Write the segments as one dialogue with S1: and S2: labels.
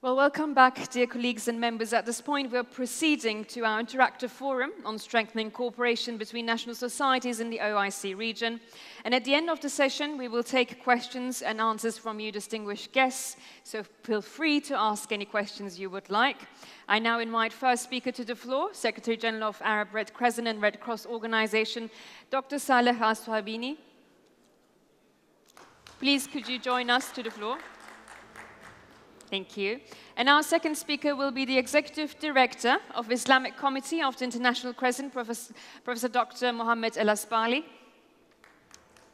S1: Well, welcome back, dear colleagues and members. At this point, we're proceeding to our interactive forum on strengthening cooperation between national societies in the OIC region. And at the end of the session, we will take questions and answers from you, distinguished guests. So feel free to ask any questions you would like. I now invite first speaker to the floor, Secretary General of Arab Red Crescent and Red Cross Organization, Dr. Saleh Al-Swabini. Please, could you join us to the floor? Thank you. And our second speaker will be the Executive Director of Islamic Committee of the International Crescent, Professor Dr. Mohammed El Asbali.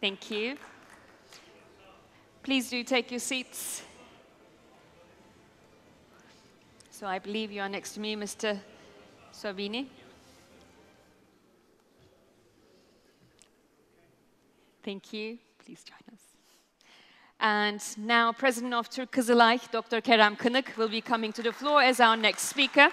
S1: Thank you. Please do take your seats. So I believe you are next to me, Mr. Swabini. Thank you. Please join us. And now, President of Türk Kızılay, Dr. Kerem Kınık, will be coming to the floor as our next speaker.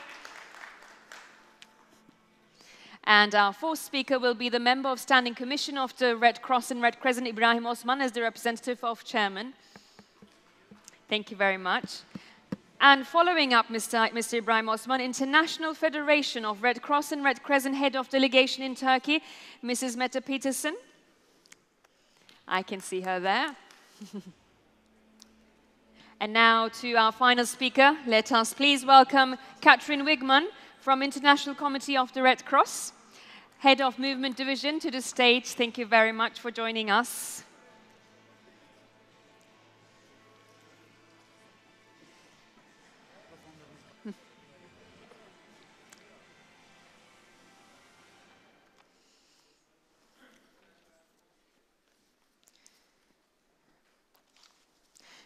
S1: And our fourth speaker will be the Member of Standing Commission of the Red Cross and Red Crescent, Ibrahim Osman, as the representative of Chairman. Thank you very much. And following up Mr. Ibrahim Osman, International Federation of Red Cross and Red Crescent Head of Delegation in Turkey, Mrs. Mette Peterson. I can see her there. And now to our final speaker, let us please welcome Katrin Wigman from International Committee of the Red Cross, Head of Movement Division, to the stage. Thank you very much for joining us.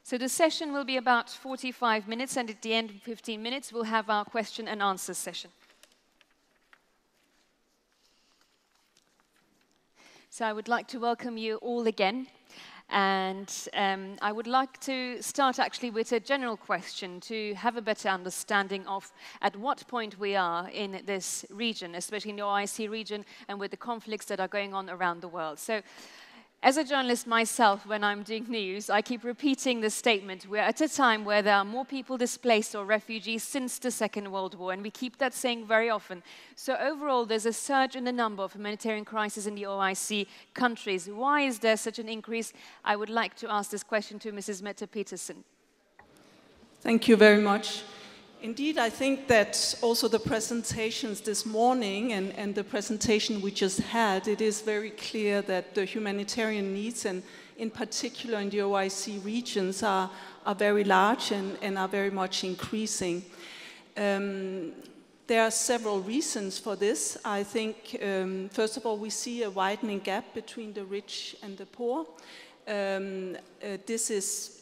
S1: So the session will be about 45 minutes, and at the end of 15 minutes, we'll have our question and answer session. So I would like to welcome you all again, and I would like to start actually with a general question to have a better understanding of at what point we are in this region, especially in the OIC region, and with the conflicts that are going on around the world. So, as a journalist myself, when I'm doing news, I keep repeating this statement. We're at a time where there are more people displaced or refugees since the Second World War, and we keep that saying very often. So overall, there's a surge in the number of humanitarian crises in the OIC countries. Why is there such an increase? I would like to ask this question to Mrs. Mette Peterson.
S2: Thank you very much. Indeed, I think that also the presentations this morning and the presentation we just had, it is very clear that the humanitarian needs, and in particular in the OIC regions, are very large and are very much increasing. There are several reasons for this. I think, first of all, we see a widening gap between the rich and the poor. This is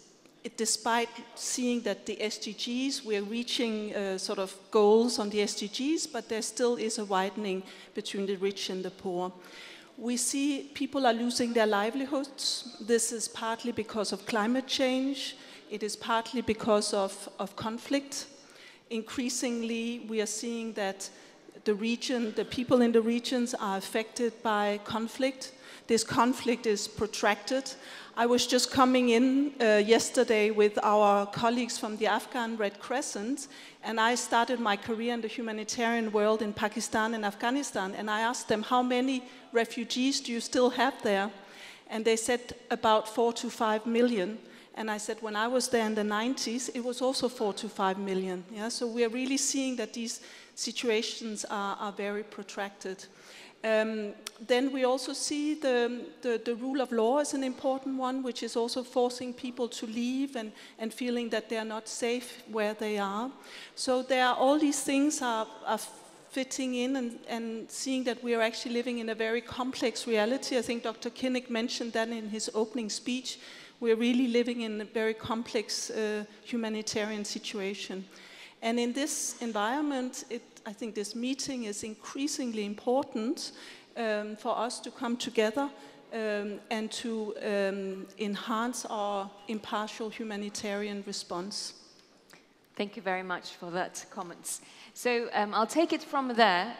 S2: despite seeing that the SDGs, we're reaching sort of goals on the SDGs, but there still is a widening between the rich and the poor. We see people are losing their livelihoods. This is partly because of climate change. It is partly because of conflict. Increasingly, we are seeing that the people in the regions are affected by conflict. This conflict is protracted. I was just coming in yesterday with our colleagues from the Afghan Red Crescent, and I started my career in the humanitarian world in Pakistan and Afghanistan, and I asked them, how many refugees do you still have there? And they said about 4 to 5 million. And I said, when I was there in the 90s, it was also 4 to 5 million. Yeah? So we're really seeing that these situations are very protracted. Then we also see the rule of law as an important one, which is also forcing people to leave and feeling that they are not safe where they are. So there are all these things are fitting in and seeing that we are actually living in a very complex reality. I think Dr. Kınık mentioned that in his opening speech. We're really living in a very complex humanitarian situation. And in this environment, I think this meeting is increasingly important for us to come together and to enhance our impartial humanitarian response.
S1: Thank you very much for that comments. So I'll take it from there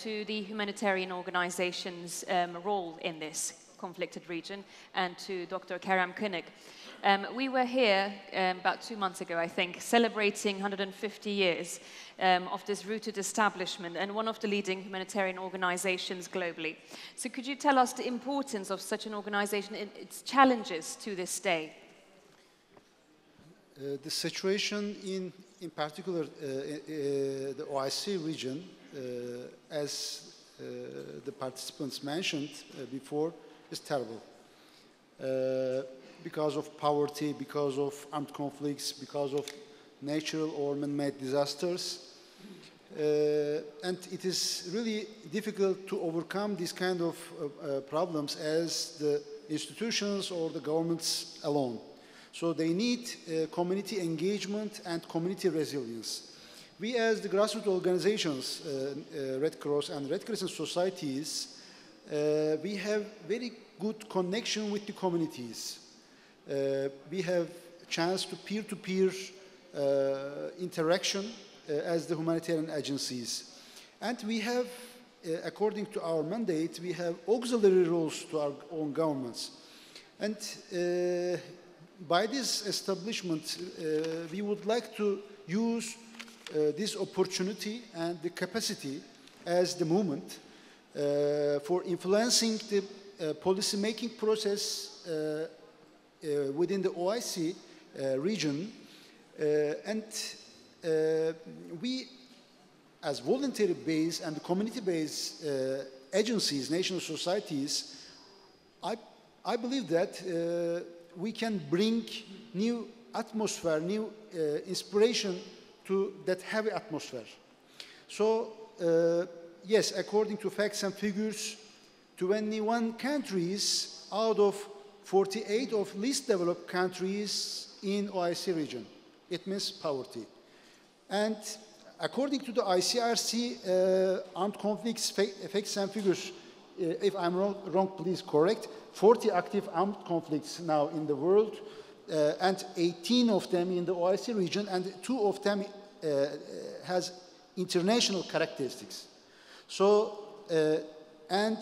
S1: to the humanitarian organization's role in this conflicted region and to Dr. Kerem Kınık. We were here about 2 months ago, I think, celebrating 150 years of this rooted establishment and one of the leading humanitarian organizations globally. So could you tell us the importance of such an organization and its challenges to this day?
S3: The situation in particular the OIC region, as the participants mentioned before, is terrible. Because of poverty, because of armed conflicts, because of natural or man-made disasters. And it is really difficult to overcome these kind of problems as the institutions or the governments alone. So they need community engagement and community resilience. We as the grassroots organizations, Red Cross and Red Crescent societies, we have very good connection with the communities. We have chance to peer-to-peer interaction as the humanitarian agencies. And we have, according to our mandate, we have auxiliary roles to our own governments. And by this establishment, we would like to use this opportunity and the capacity as the movement for influencing the policy-making process within the OIC region. And we, as voluntary-based and community-based agencies, national societies, I believe that we can bring new atmosphere, new inspiration to that heavy atmosphere. So, yes, according to facts and figures, 21 countries out of 48 of least developed countries in OIC region. It means poverty. And according to the ICRC armed conflicts facts and figures, if I'm wrong, please correct, 40 active armed conflicts now in the world, and 18 of them in the OIC region, and 2 of them has international characteristics. So, and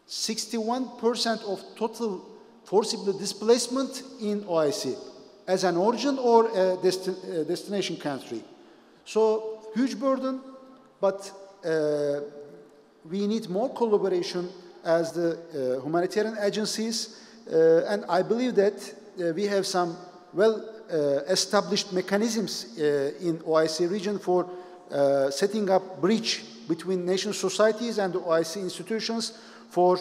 S3: 61% of total forcible displacement in OIC as an origin or a destination country. So, huge burden, but we need more collaboration as the humanitarian agencies, and I believe that we have some well-established mechanisms in OIC region for setting up bridge between national societies and the OIC institutions for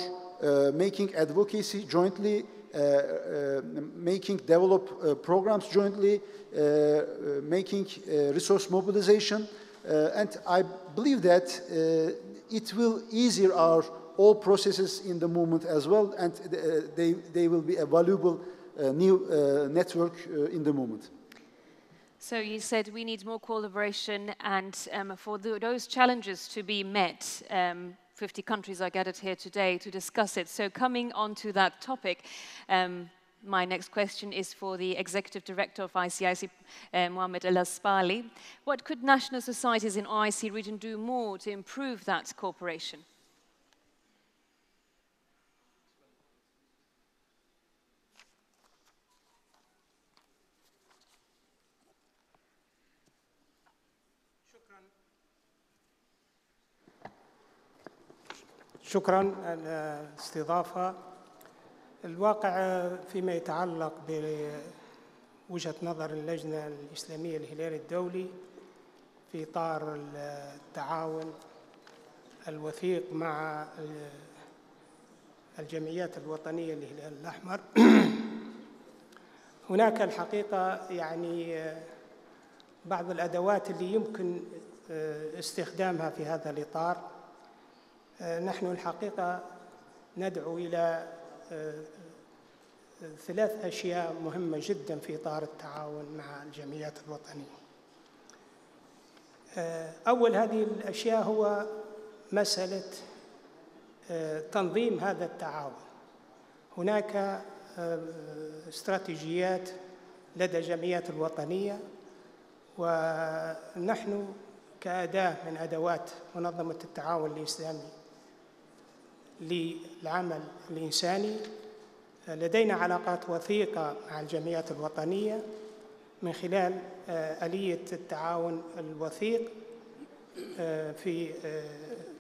S3: making advocacy jointly, making develop programs jointly, making resource mobilization, and I believe that it will easier our all processes in the movement as well, and they will be a valuable new network in the movement.
S1: So you said we need more collaboration, and for those challenges to be met, 50 countries are gathered here today to discuss it. So coming on to that topic, my next question is for the Executive Director of ICIC, Mohamed El Aspali. What could national societies in OIC region do more to improve that cooperation?
S4: شكرا على الاستضافة. الواقع فيما يتعلق بوجهة نظر اللجنة الإسلامية الهلالي الدولي في إطار التعاون الوثيق مع الجمعيات الوطنية للهلال الأحمر، هناك الحقيقة يعني بعض الأدوات اللي يمكن استخدامها في هذا الإطار. نحن الحقيقة ندعو إلى 3 أشياء مهمة جدا في إطار التعاون مع الجمعيات الوطنية. أول هذه الأشياء هو مسألة تنظيم هذا التعاون. هناك استراتيجيات لدى الجمعيات الوطنية، ونحن كأداة من أدوات منظمة التعاون الإسلامي للعمل الإنساني لدينا علاقات وثيقة مع الجمعيات الوطنية من خلال آلية التعاون الوثيق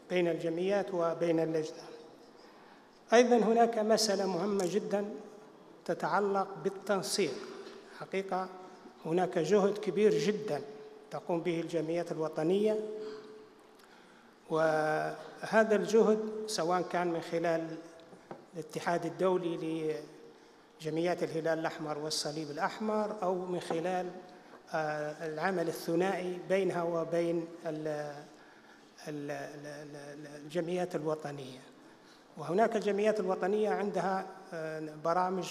S4: بين الجمعيات وبين اللجنة. أيضا هناك مسألة مهمة جدا تتعلق بالتنسيق. حقيقة هناك جهد كبير جدا تقوم به الجمعيات الوطنية، وهذا الجهد سواء كان من خلال الاتحاد الدولي لجمعيات الهلال الأحمر والصليب الأحمر، أو من خلال العمل الثنائي بينها وبين الجمعيات الوطنية. وهناك الجمعيات الوطنية عندها برامج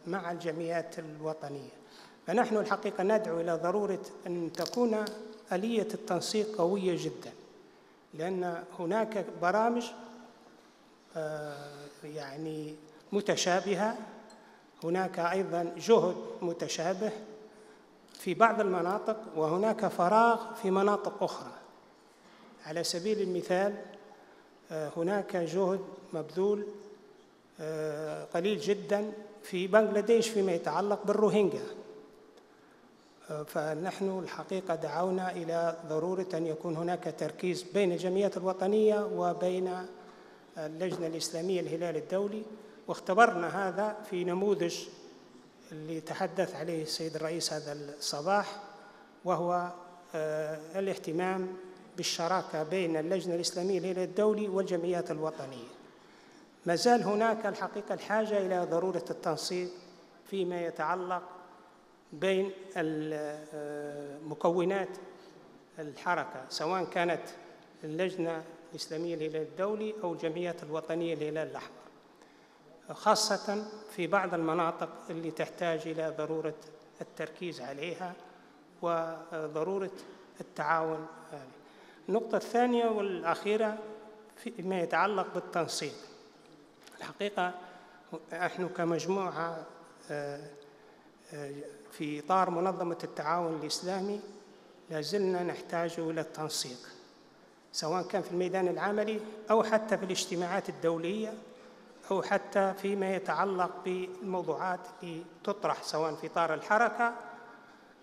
S4: مع الجمعيات الوطنية. فنحن الحقيقة ندعو إلى ضرورة أن تكون آلية التنسيق قوية جدا، لأن هناك برامج يعني متشابهة، هناك أيضا جهد متشابه في بعض المناطق، وهناك فراغ في مناطق أخرى. على سبيل المثال هناك جهد مبذول قليل جدا في بنغلاديش فيما يتعلق بالروهينجا. فنحن الحقيقة دعونا إلى ضرورة أن يكون هناك تركيز بين الجمعيات الوطنية وبين اللجنة الإسلامية الهلال الدولي، واختبرنا هذا في نموذج اللي تحدث عليه السيد الرئيس هذا الصباح، وهو الاهتمام بالشراكة بين اللجنة الإسلامية الهلال الدولي والجمعيات الوطنية. ما زال هناك الحقيقة الحاجة إلى ضرورة التنسيق فيما يتعلق بين مكونات الحركة، سواء كانت اللجنة الإسلامية للهلال الدولي أو الجمعيات الوطنية للهلال الأحمر، خاصة في بعض المناطق اللي تحتاج إلى ضرورة التركيز عليها وضرورة التعاون. النقطة الثانية والأخيرة فيما يتعلق بالتنسيق. الحقيقة نحن كمجموعة في إطار منظمة التعاون الإسلامي لازلنا نحتاج إلى التنسيق، سواء كان في الميدان العملي أو حتى في الاجتماعات الدولية، أو حتى فيما يتعلق بالموضوعات التي تطرح سواء في إطار الحركة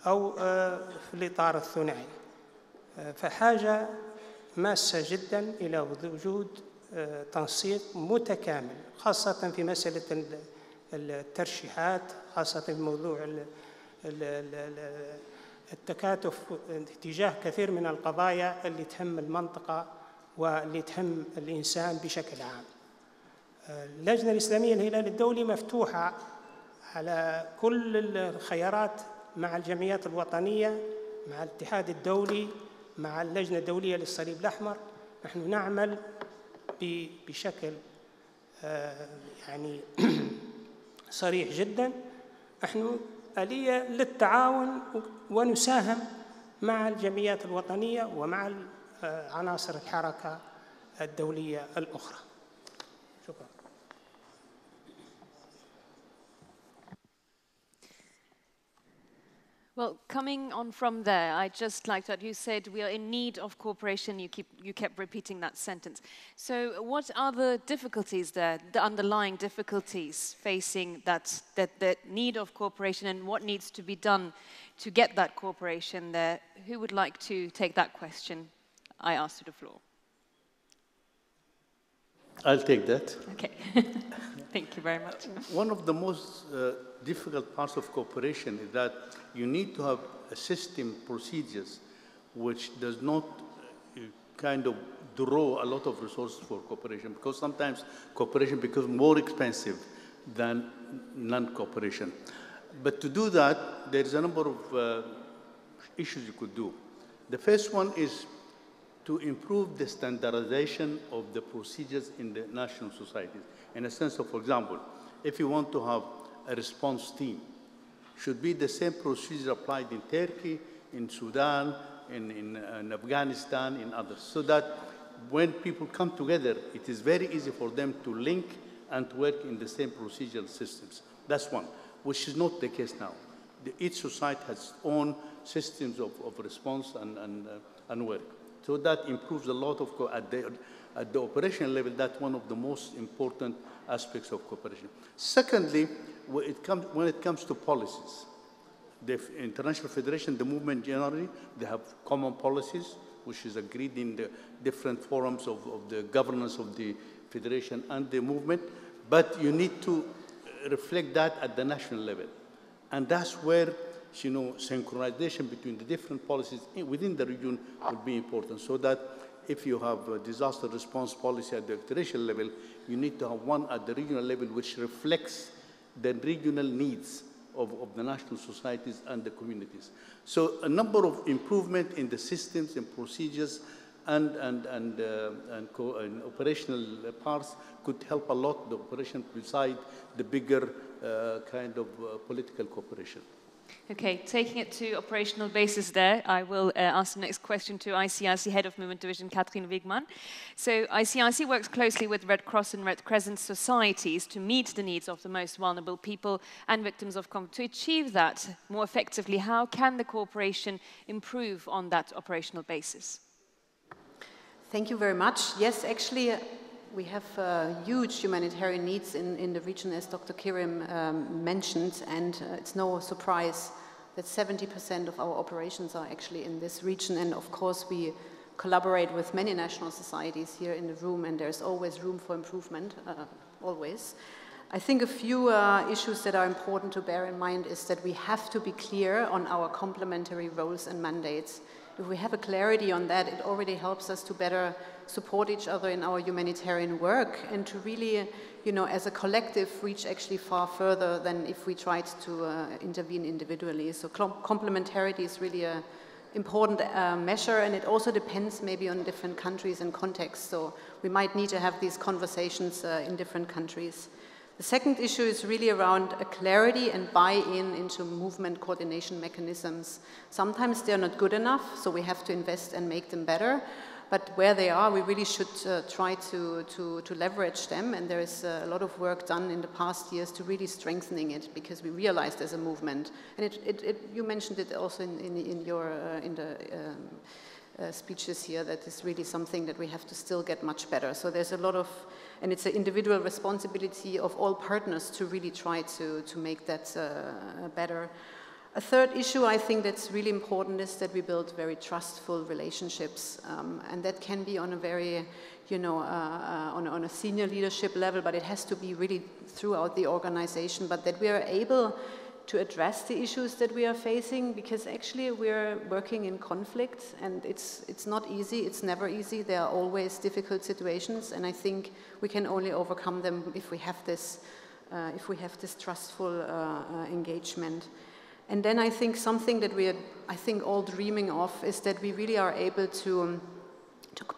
S4: أو في الإطار الثنائي. فحاجة ماسة جدا إلى وجود تنسيق متكامل، خاصة في مسألة الترشيحات، خاصة في موضوع التكاتف تجاه كثير من القضايا اللي تهم المنطقة واللي تهم الإنسان بشكل عام. اللجنة الإسلامية للهلال الدولي مفتوحة على كل الخيارات مع الجمعيات الوطنية، مع الاتحاد الدولي، مع اللجنة الدولية للصليب الأحمر. نحن نعمل بشكل يعني صريح جدا. نحن آلية للتعاون ونساهم مع الجمعيات الوطنية ومع عناصر الحركة الدولية الأخرى. شكرا.
S1: Well, coming on from there, I just like that you said we are in need of cooperation. You kept repeating that sentence. So what are the difficulties there, the underlying difficulties facing that need of cooperation, and what needs to be done to get that cooperation there? Who would like to take that question? I ask to the floor.
S5: I'll take that.
S1: Okay. Thank you very much.
S5: One of the most difficult parts of cooperation is that you need to have a system, procedures, which does not kind of draw a lot of resources for cooperation, because sometimes cooperation becomes more expensive than non-cooperation. But to do that, there is a number of issues you could do. The first one is to improve the standardization of the procedures in the national societies. In a sense of, for example, if you want to have a response team, should be the same procedure applied in Turkey, in Sudan, in Afghanistan, in others, so that when people come together, it is very easy for them to link and to work in the same procedural systems. That's one, which is not the case now. Each society has its own systems of response and work. So that improves a lot of, at the operational level, that's one of the most important aspects of cooperation. Secondly, when it comes to policies, the International Federation, the movement generally, they have common policies, which is agreed in the different forums of the governance of the Federation and the movement, but you need to reflect that at the national level. And that's where, synchronization between the different policies within the region will be important, so that if you have a disaster response policy at the international level, you need to have one at the regional level which reflects the regional needs of the national societies and the communities. So a number of improvement in the systems and procedures and operational parts could help a lot the operation beside the bigger kind of political cooperation.
S1: Okay, taking it to operational basis there, I will ask the next question to ICRC Head of Movement Division, Katrin Wigman. So ICRC works closely with Red Cross and Red Crescent societies to meet the needs of the most vulnerable people and victims of conflict. To achieve that more effectively, how can the cooperation improve on that operational basis?
S6: Thank you very much. Yes, actually, we have huge humanitarian needs in the region, as Dr. Kirim mentioned, and it's no surprise that 70% of our operations are actually in this region. And of course, we collaborate with many national societies here in the room, and there's always room for improvement, always. I think a few issues that are important to bear in mind is that we have to be clear on our complementary roles and mandates. If we have a clarity on that, it already helps us to better support each other in our humanitarian work and to really, as a collective, reach actually far further than if we tried to intervene individually. So complementarity is really an important measure, and it also depends maybe on different countries and contexts. So we might need to have these conversations in different countries. The second issue is really around a clarity and buy-in into movement coordination mechanisms. Sometimes they're not good enough, so we have to invest and make them better. But where they are, we really should try to leverage them. And there is a lot of work done in the past years to really strengthening it, because we realized as a movement, and you mentioned it also in your speeches here, that is really something that we have to still get much better. So there's a lot of, and it's an individual responsibility of all partners to really try to make that better. A third issue I think that's really important is that we build very trustful relationships, and that can be on a very, on a senior leadership level, but it has to be really throughout the organization, but that we are able to address the issues that we are facing, because actually we're working in conflict, and it's not easy, it's never easy, there are always difficult situations, and I think we can only overcome them if we have this trustful engagement. And then I think something that we are, all dreaming of is that we really are able to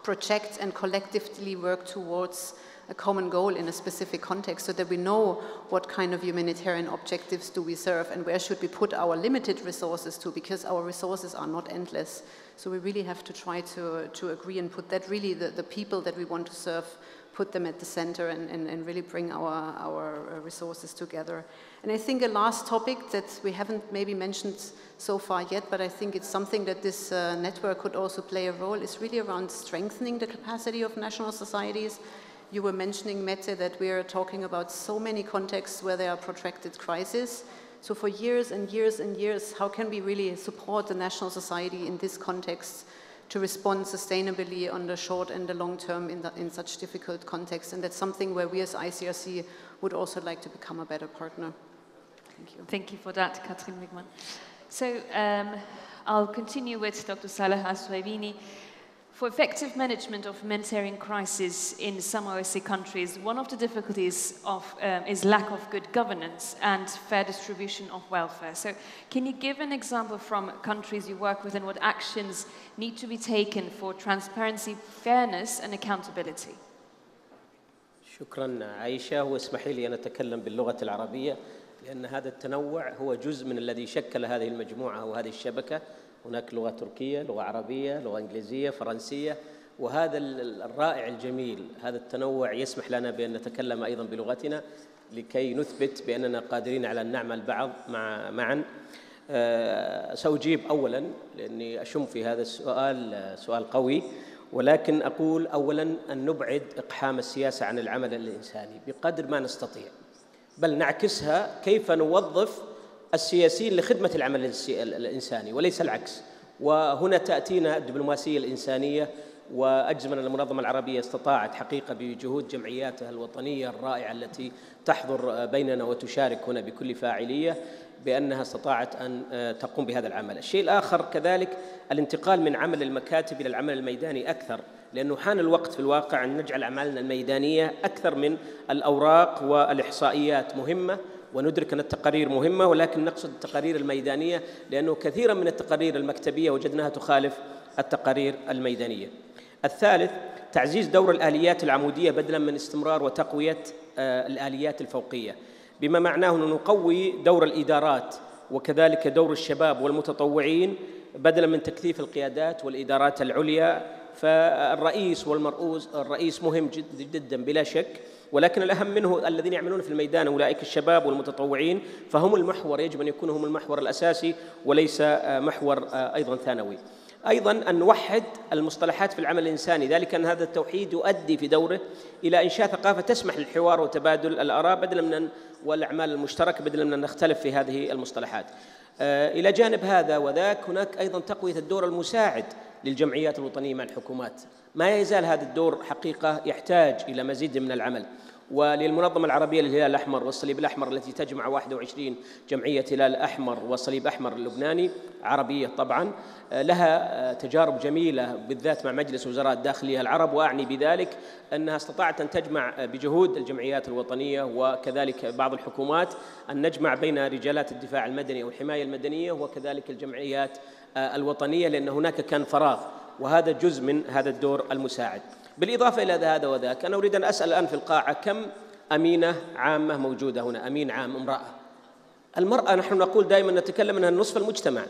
S6: project and collectively work towards a common goal in a specific context, so that we know what kind of humanitarian objectives do we serve and where should we put our limited resources to, because our resources are not endless. So we really have to try to agree and put that really the people that we want to serve, put them at the center and really bring our resources together. And I think a last topic that we haven't maybe mentioned so far yet, but I think it's something that this network could also play a role, is really around strengthening the capacity of national societies. You were mentioning, Mette, that we are talking about so many contexts where there are protracted crises. So for years and years and years, how can we really support the national society in this context to respond sustainably on the short and the long term in such difficult contexts? And that's something where we as ICRC would also like to become a better partner. Thank you.
S1: Thank you for that, Katrin Wigman. So I'll continue with Dr. Saleh Al-Suhaibini. For effective management of humanitarian crises in some OIC countries, one of the difficulties is lack of good governance and fair distribution of welfare. So can you give an example from countries you work with and what actions need to be taken for transparency, fairness and accountability?
S7: شكرا عائشة، واسمحي لي أن أتكلم باللغة العربية لأن هذا التنوع هو جزء من الذي شكل هذه المجموعة وهذه الشبكة. هناك لغة تركية، لغة عربية، لغة إنجليزية، فرنسية، وهذا الرائع الجميل، هذا التنوع يسمح لنا بأن نتكلم أيضا بلغتنا لكي نثبت بأننا قادرين على أن نعمل معا. سأجيب أولا لأني أشم في هذا السؤال سؤال قوي، ولكن أقول أولاً أن نبعد إقحام السياسة عن العمل الإنساني بقدر ما نستطيع، بل نعكسها كيف نوظف السياسيين لخدمة العمل الإنساني وليس العكس. وهنا تأتينا الدبلوماسية الإنسانية، وأجزم أن المنظمة العربية استطاعت حقيقة بجهود جمعياتها الوطنية الرائعة التي تحضر بيننا وتشارك هنا بكل فاعلية بأنها استطاعت أن تقوم بهذا العمل. الشيء الآخر كذلك الانتقال من عمل المكاتب إلى العمل الميداني أكثر، لأنه حان الوقت في الواقع أن نجعل أعمالنا الميدانية أكثر من الأوراق والإحصائيات. مهمة وندرك أن التقارير مهمة، ولكن نقصد التقارير الميدانية، لأنه كثيرا من التقارير المكتبية وجدناها تخالف التقارير الميدانية. الثالث تعزيز دور الآليات العمودية بدلا من استمرار وتقوية الآليات الفوقية، بما معناه أن نقوي دور الإدارات وكذلك دور الشباب والمتطوعين بدلا من تكثيف القيادات والإدارات العليا. فالرئيس والمرؤوس، الرئيس مهم جدا بلا شك، ولكن الأهم منه الذين يعملون في الميدان، أولئك الشباب والمتطوعين، فهم المحور، يجب أن يكونوا هم المحور الأساسي وليس محور أيضا ثانوي. أيضا أن نوحد المصطلحات في العمل الإنساني، ذلك أن هذا التوحيد يؤدي في دوره إلى إنشاء ثقافة تسمح للحوار وتبادل الآراء بدلا من والأعمال المشتركة بدلا من أن نختلف في هذه المصطلحات. إلى جانب هذا وذاك هناك أيضا تقوية الدور المساعد للجمعيات الوطنية مع الحكومات. ما يزال هذا الدور حقيقة يحتاج إلى مزيد من العمل. وللمنظمة العربية للهلال الأحمر والصليب الأحمر التي تجمع 21 جمعية هلال أحمر وصليب أحمر اللبناني عربية طبعا، لها تجارب جميلة بالذات مع مجلس وزراء الداخلية العرب، وأعني بذلك أنها استطاعت أن تجمع بجهود الجمعيات الوطنية وكذلك بعض الحكومات أن نجمع بين رجالات الدفاع المدني أو الحماية المدنية وكذلك الجمعيات الوطنية، لأن هناك كان فراغ، وهذا جزء من هذا الدور المساعد. بالإضافة إلى هذا وذاك أنا أريد أن أسأل الآن في القاعة كم أمينة عامة موجودة هنا؟ أمين عام امرأة. المرأة نحن نقول دائما نتكلم أنها نصف المجتمع،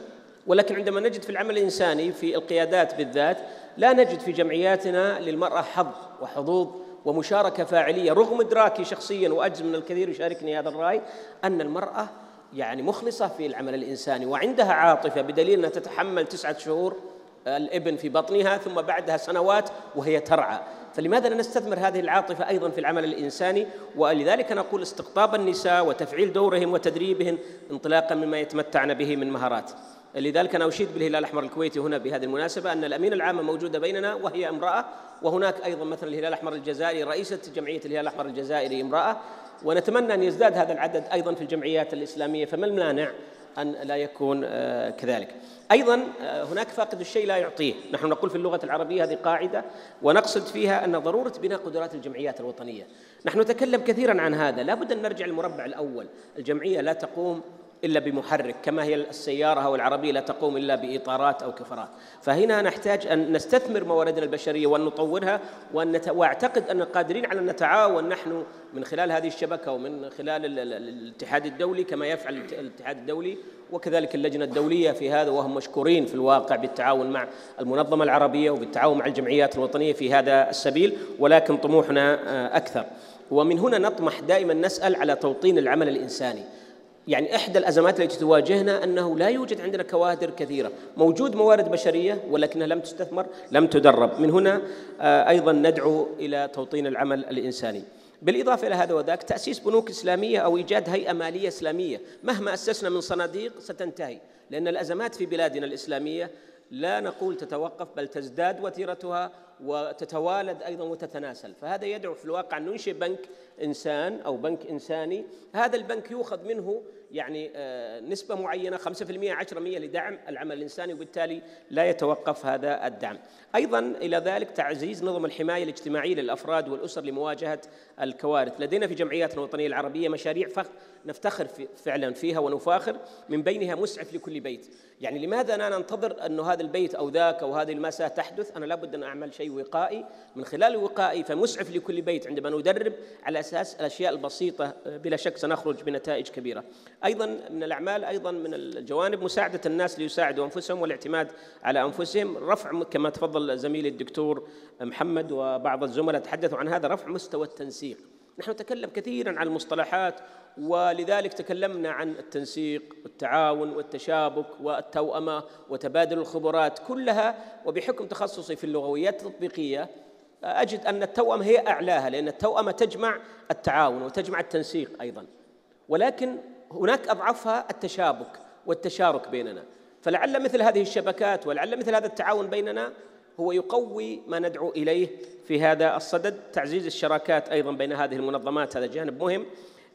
S7: ولكن عندما نجد في العمل الإنساني في القيادات بالذات لا نجد في جمعياتنا للمرأة حظ وحظوظ ومشاركة فاعلية، رغم إدراكي شخصيا وأجزم من الكثير يشاركني هذا الرأي أن المرأة يعني مخلصة في العمل الإنساني وعندها عاطفة، بدليل أنها تتحمل 9 شهور الابن في بطنها ثم بعدها سنوات وهي ترعى. فلماذا لا نستثمر هذه العاطفة أيضا في العمل الإنساني؟ ولذلك نقول استقطاب النساء وتفعيل دورهم وتدريبهم انطلاقا مما يتمتعن به من مهارات. لذلك أنا أشيد بالهلال الأحمر الكويتي هنا بهذه المناسبة أن الأمينة العامة موجودة بيننا وهي امرأة، وهناك أيضا مثلا الهلال الأحمر الجزائري رئيسة جمعية الهلال الأحمر الجزائري امرأة، ونتمنى أن يزداد هذا العدد أيضا في الجمعيات الإسلامية، فما المانع أن لا يكون كذلك؟ أيضا هناك فاقد الشيء لا يعطيه. نحن نقول في اللغة العربية هذه قاعدة ونقصد فيها أن ضرورة بناء قدرات الجمعيات الوطنية. نحن نتكلم كثيرا عن هذا، لا بد أن نرجع للمربع الأول. الجمعية لا تقوم إلا بمحرك، كما هي السيارة أو العربية لا تقوم إلا بإطارات أو كفرات. فهنا نحتاج أن نستثمر مواردنا البشرية وأن نطورها، وأعتقد أن قادرين على أن نتعاون نحن من خلال هذه الشبكة ومن خلال الاتحاد الدولي كما يفعل الاتحاد الدولي وكذلك اللجنة الدولية في هذا، وهم مشكورين في الواقع بالتعاون مع المنظمة العربية وبالتعاون مع الجمعيات الوطنية في هذا السبيل، ولكن طموحنا أكثر. ومن هنا نطمح دائما نسأل على توطين العمل الإنساني. يعني إحدى الأزمات التي تواجهنا أنه لا يوجد عندنا كوادر كثيرة، موجود موارد بشرية ولكنها لم تستثمر، لم تدرب. من هنا أيضا ندعو إلى توطين العمل الإنساني. بالإضافة إلى هذا وذاك تأسيس بنوك إسلامية أو إيجاد هيئة مالية إسلامية. مهما أسسنا من صناديق ستنتهي، لأن الأزمات في بلادنا الإسلامية لا نقول تتوقف بل تزداد وتيرتها وتتوالد أيضا وتتناسل. فهذا يدعو في الواقع أن ننشئ بنك إنسان أو بنك إنساني، هذا البنك يؤخذ منه يعني نسبة معينة 5% 10% لدعم العمل الإنساني، وبالتالي لا يتوقف هذا الدعم. أيضا إلى ذلك تعزيز نظم الحماية الاجتماعية للأفراد والأسر لمواجهة الكوارث. لدينا في جمعياتنا الوطنية العربية مشاريع نفتخر فعلا فيها ونفاخر، من بينها مسعف لكل بيت. يعني لماذا أنا ننتظر أن هذا البيت أو ذاك أو هذه المأساة تحدث؟ أنا لابد أن أعمل شيء وقائي. من خلال الوقائي فمسعف لكل بيت عندما ندرب على أساس الأشياء البسيطة بلا شك سنخرج بنتائج كبيرة. أيضا من الأعمال أيضا من الجوانب مساعدة الناس ليساعدوا أنفسهم والاعتماد على أنفسهم، رفع كما تفضل زميلي الدكتور محمد وبعض الزملاء تحدثوا عن هذا، رفع مستوى التنسيق. نحن نتكلم كثيرا عن المصطلحات، ولذلك تكلمنا عن التنسيق والتعاون والتشابك والتوأمة وتبادل الخبرات كلها. وبحكم تخصصي في اللغويات التطبيقية أجد أن التوأمة هي أعلاها، لأن التوأمة تجمع التعاون وتجمع التنسيق أيضا، ولكن هناك أضعفها التشابك والتشارك بيننا. فلعل مثل هذه الشبكات ولعل مثل هذا التعاون بيننا هو يقوي ما ندعو إليه في هذا الصدد. تعزيز الشراكات أيضا بين هذه المنظمات هذا جانب مهم.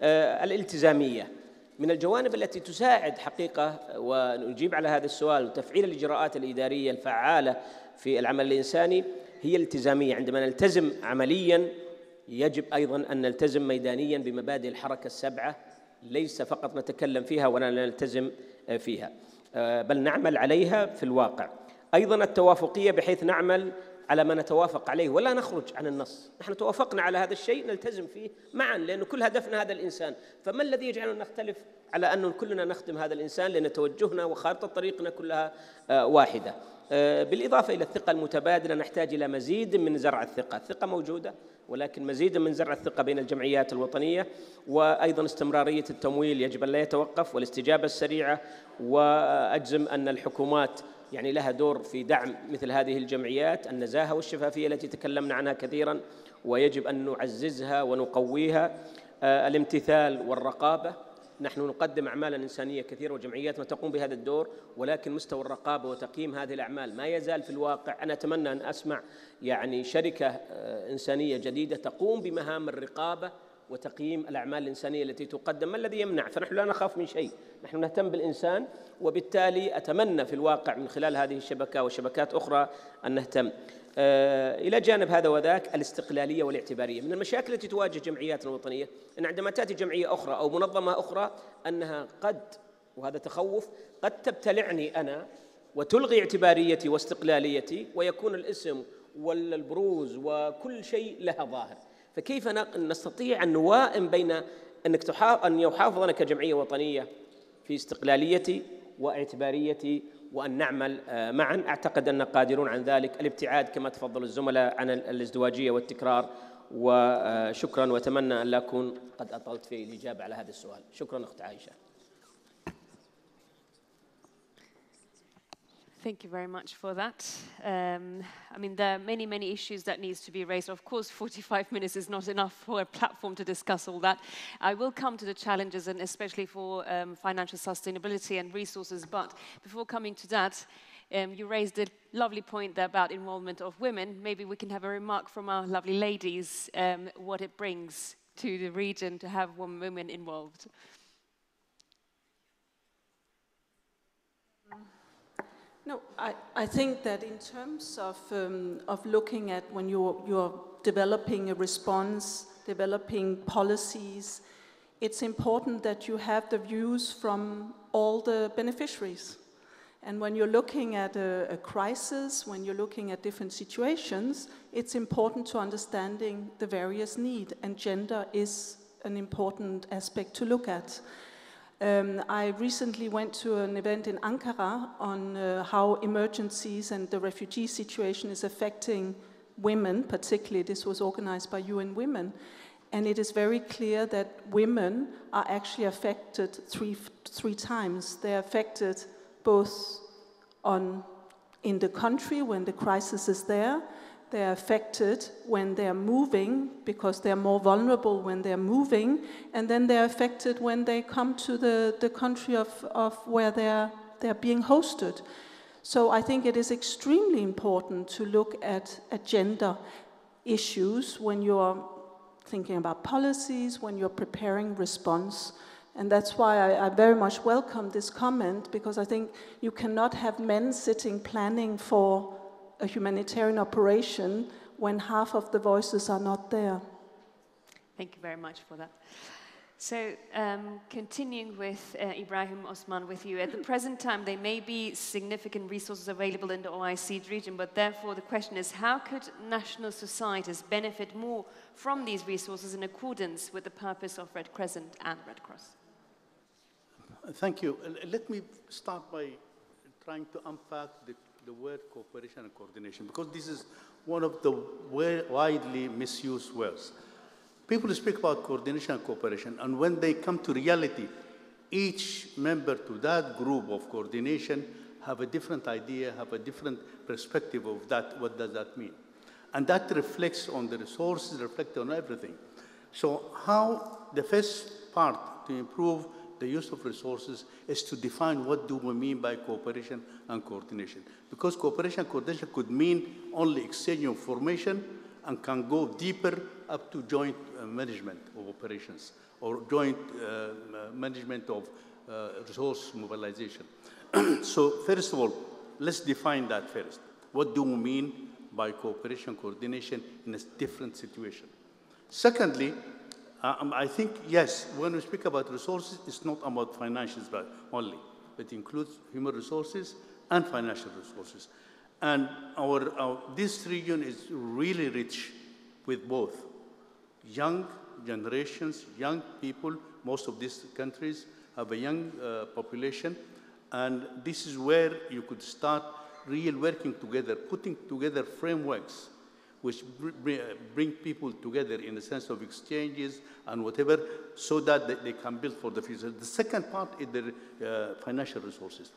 S7: الالتزامية من الجوانب التي تساعد حقيقة، ونجيب على هذا السؤال، وتفعيل الإجراءات الإدارية الفعالة في العمل الإنساني هي الالتزامية. عندما نلتزم عملياً يجب أيضاً أن نلتزم ميدانياً بمبادئ الحركة السبعة، ليس فقط نتكلم فيها ولا نلتزم فيها، بل نعمل عليها في الواقع. أيضاً التوافقية، بحيث نعمل على ما نتوافق عليه ولا نخرج عن النص. نحن توافقنا على هذا الشيء نلتزم فيه معاً، لأن كل هدفنا هذا الإنسان. فما الذي يجعلنا نختلف على أنه كلنا نخدم هذا الإنسان؟ لأن توجهنا وخارطة طريقنا كلها واحدة. بالإضافة إلى الثقة المتبادلة نحتاج إلى مزيد من زرع الثقة. الثقة موجودة، ولكن مزيد من زرع الثقة بين الجمعيات الوطنية. وأيضا استمرارية التمويل يجب أن لا يتوقف، والاستجابة السريعة. وأجزم أن الحكومات يعني لها دور في دعم مثل هذه الجمعيات. النزاهة والشفافية التي تكلمنا عنها كثيرا ويجب أن نعززها ونقويها. الامتثال والرقابة، نحن نقدم أعمالا إنسانية كثيرة وجمعياتنا تقوم بهذا الدور، ولكن مستوى الرقابة وتقييم هذه الأعمال ما يزال في الواقع. أنا أتمنى أن أسمع يعني شركة إنسانية جديدة تقوم بمهام الرقابة وتقييم الأعمال الإنسانية التي تقدم. ما الذي يمنع؟ فنحن لا نخاف من شيء، نحن نهتم بالإنسان، وبالتالي أتمنى في الواقع من خلال هذه الشبكة وشبكات أخرى أن نهتم. إلى جانب هذا وذاك الاستقلالية والاعتبارية. من المشاكل التي تواجه جمعياتنا الوطنية أن عندما تأتي جمعية أخرى أو منظمة أخرى أنها قد، وهذا تخوف، قد تبتلعني أنا وتلغي اعتباريتي واستقلاليتي، ويكون الاسم والبروز وكل شيء لها ظاهر. فكيف نستطيع أن نوائم بين أن يحافظ أنا كجمعية وطنية في استقلاليتي واعتباريتي، وأن نعمل معا؟ أعتقد أن قادرون عن ذلك. الابتعاد كما تفضل الزملاء عن الازدواجية والتكرار. وشكرا، وأتمنى أن لا أكون قد أطلت في الإجابة على هذا السؤال. شكرا أخت عائشة.
S1: Thank you very much for that. I mean, there are many, many issues that needs to be raised. Of course, 45 minutes is not enough for a platform to discuss all that. I will come to the challenges, and especially for financial sustainability and resources. But before coming to that, you raised a lovely point there about involvement of women. Maybe we can have a remark from our lovely ladies, what it brings to the region to have women involved.
S2: No, I think that in terms of looking at when you're developing a response, developing policies, it's important that you have the views from all the beneficiaries. And when you're looking at a crisis, when you're looking at different situations, it's important to understanding the various needs, and gender is an important aspect to look at. I recently went to an event in Ankara on how emergencies and the refugee situation is affecting women, particularly this was organized by UN Women. And it is very clear that women are actually affected three times. They're affected both in the country when the crisis is there. They're affected when they're moving, because they're more vulnerable when they're moving, and then they're affected when they come to the country of where they're being hosted. So I think it is extremely important to look at gender issues when you're thinking about policies, when you're preparing response. And that's why I very much welcome this comment, because I think you cannot have men sitting planning for a humanitarian operation when half of the voices are not there.
S1: Thank you very much for that. So, continuing with Ibrahim Osman with you, at the present time there may be significant resources available in the OIC region, but therefore the question is, how could national societies benefit more from these resources in accordance with the purpose of Red Crescent and Red Cross?
S5: Thank you. Let me start by trying to unpack the word cooperation and coordination, because this is one of the widely misused words. People speak about coordination and cooperation, and when they come to reality, each member to that group of coordination have a different idea, have a different perspective of that, what does that mean? And that reflects on the resources, reflects on everything. So how the first part to improve the use of resources is to define what do we mean by cooperation and coordination. Because cooperation and coordination could mean only exchange of information and can go deeper up to joint management of operations or joint management of resource mobilization. So first of all, let's define that first. What do we mean by cooperation, coordination in a different situation? Secondly, I think, yes, when we speak about resources, it's not about financials only. It includes human resources and financial resources. And this region is really rich with both young generations, young people. Most of these countries have a young population. And this is where you could start real working together, putting together frameworks which bring people together in the sense of exchanges and whatever, so that they can build for the future. The second part is the financial resources.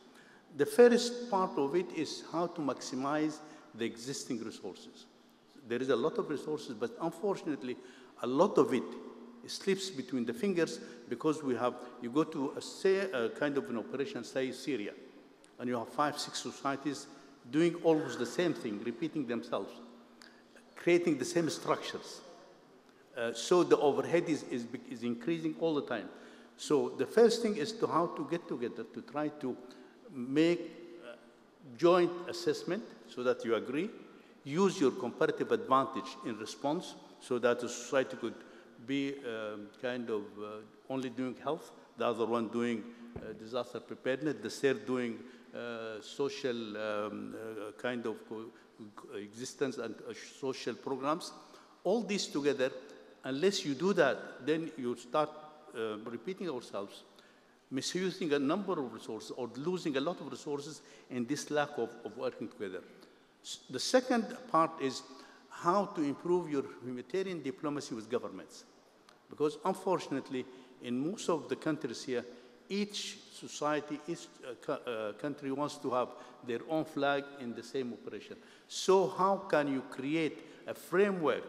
S5: The first part of it is how to maximize the existing resources. There is a lot of resources, but unfortunately, a lot of it slips between the fingers because you go to a kind of an operation, say Syria, and you have 5, 6 societies doing almost the same thing, repeating themselves, creating the same structures. So the overhead is increasing all the time. So the first thing is how to get together to try to make joint assessment so that you agree, use your comparative advantage in response so that the society could be kind of only doing health, the other one doing disaster preparedness, the third doing social kind of existence and social programs. All these together, unless you do that, then you start repeating ourselves, misusing a number of resources or losing a lot of resources in this lack of working together. The second part is how to improve your humanitarian diplomacy with governments. Because unfortunately, in most of the countries here, each society, each country wants to have their own flag in the same operation. So how can you create a framework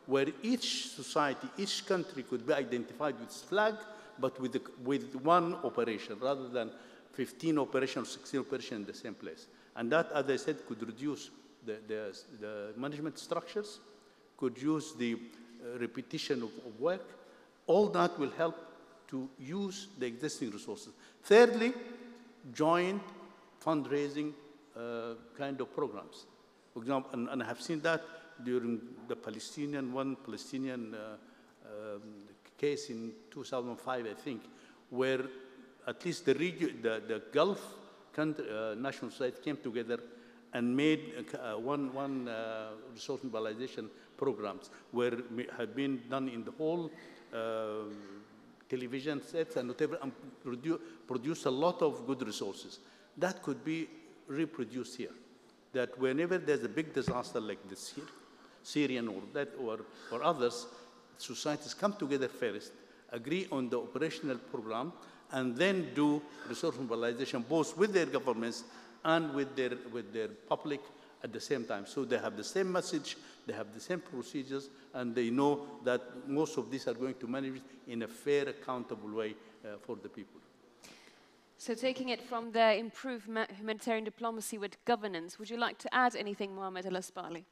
S5: where each society, each country could be identified with its flag, but with one operation, rather than 15 operations or 16 operations in the same place? And that, as I said, could reduce the management structures, could use the repetition of work. All that will help to use the existing resources. Thirdly, joint fundraising kind of programs. For example, and I have seen that during the Palestinian case in 2005, I think, where at least the Gulf country, national society came together and made one resource mobilization programs where it had been done in the whole television sets and whatever, and produce a lot of good resources. That could be reproduced here. That whenever there's a big disaster like this here, Syrian or others, societies come together first, agree on the operational program, and then do resource mobilization both with their governments and with their public at the same time. So they have the same message, they have the same procedures, and they know that most of these are going to manage in a fair, accountable way for the people.
S1: So taking it from the improved humanitarian diplomacy with governance, would you like to add anything, Mohammed Al-Asbali?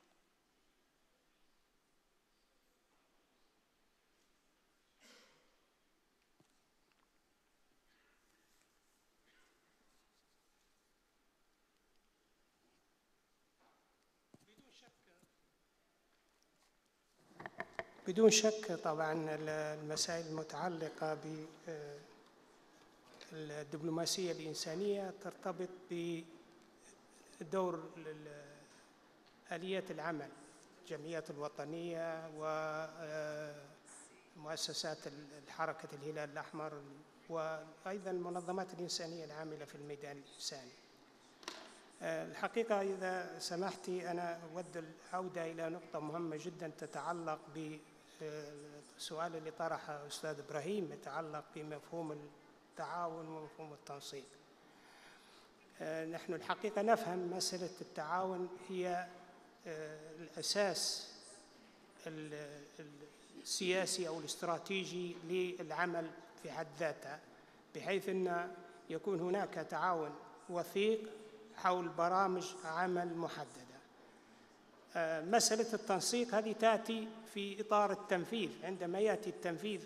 S4: بدون شك طبعا المسائل المتعلقة بالدبلوماسية الإنسانية ترتبط بدور آليات العمل، الجمعيات الوطنية ومؤسسات حركة الهلال الأحمر وأيضا المنظمات الإنسانية العاملة في الميدان الإنساني. الحقيقة إذا سمحتي أنا أود العودة إلى نقطة مهمة جدا تتعلق السؤال اللي طرحه أستاذ إبراهيم يتعلق بمفهوم التعاون ومفهوم التنسيق. نحن الحقيقة نفهم مسألة التعاون هي الأساس السياسي أو الاستراتيجي للعمل في حد ذاته، بحيث أن يكون هناك تعاون وثيق حول برامج عمل محددة. مسألة التنسيق هذه تأتي في إطار التنفيذ. عندما يأتي التنفيذ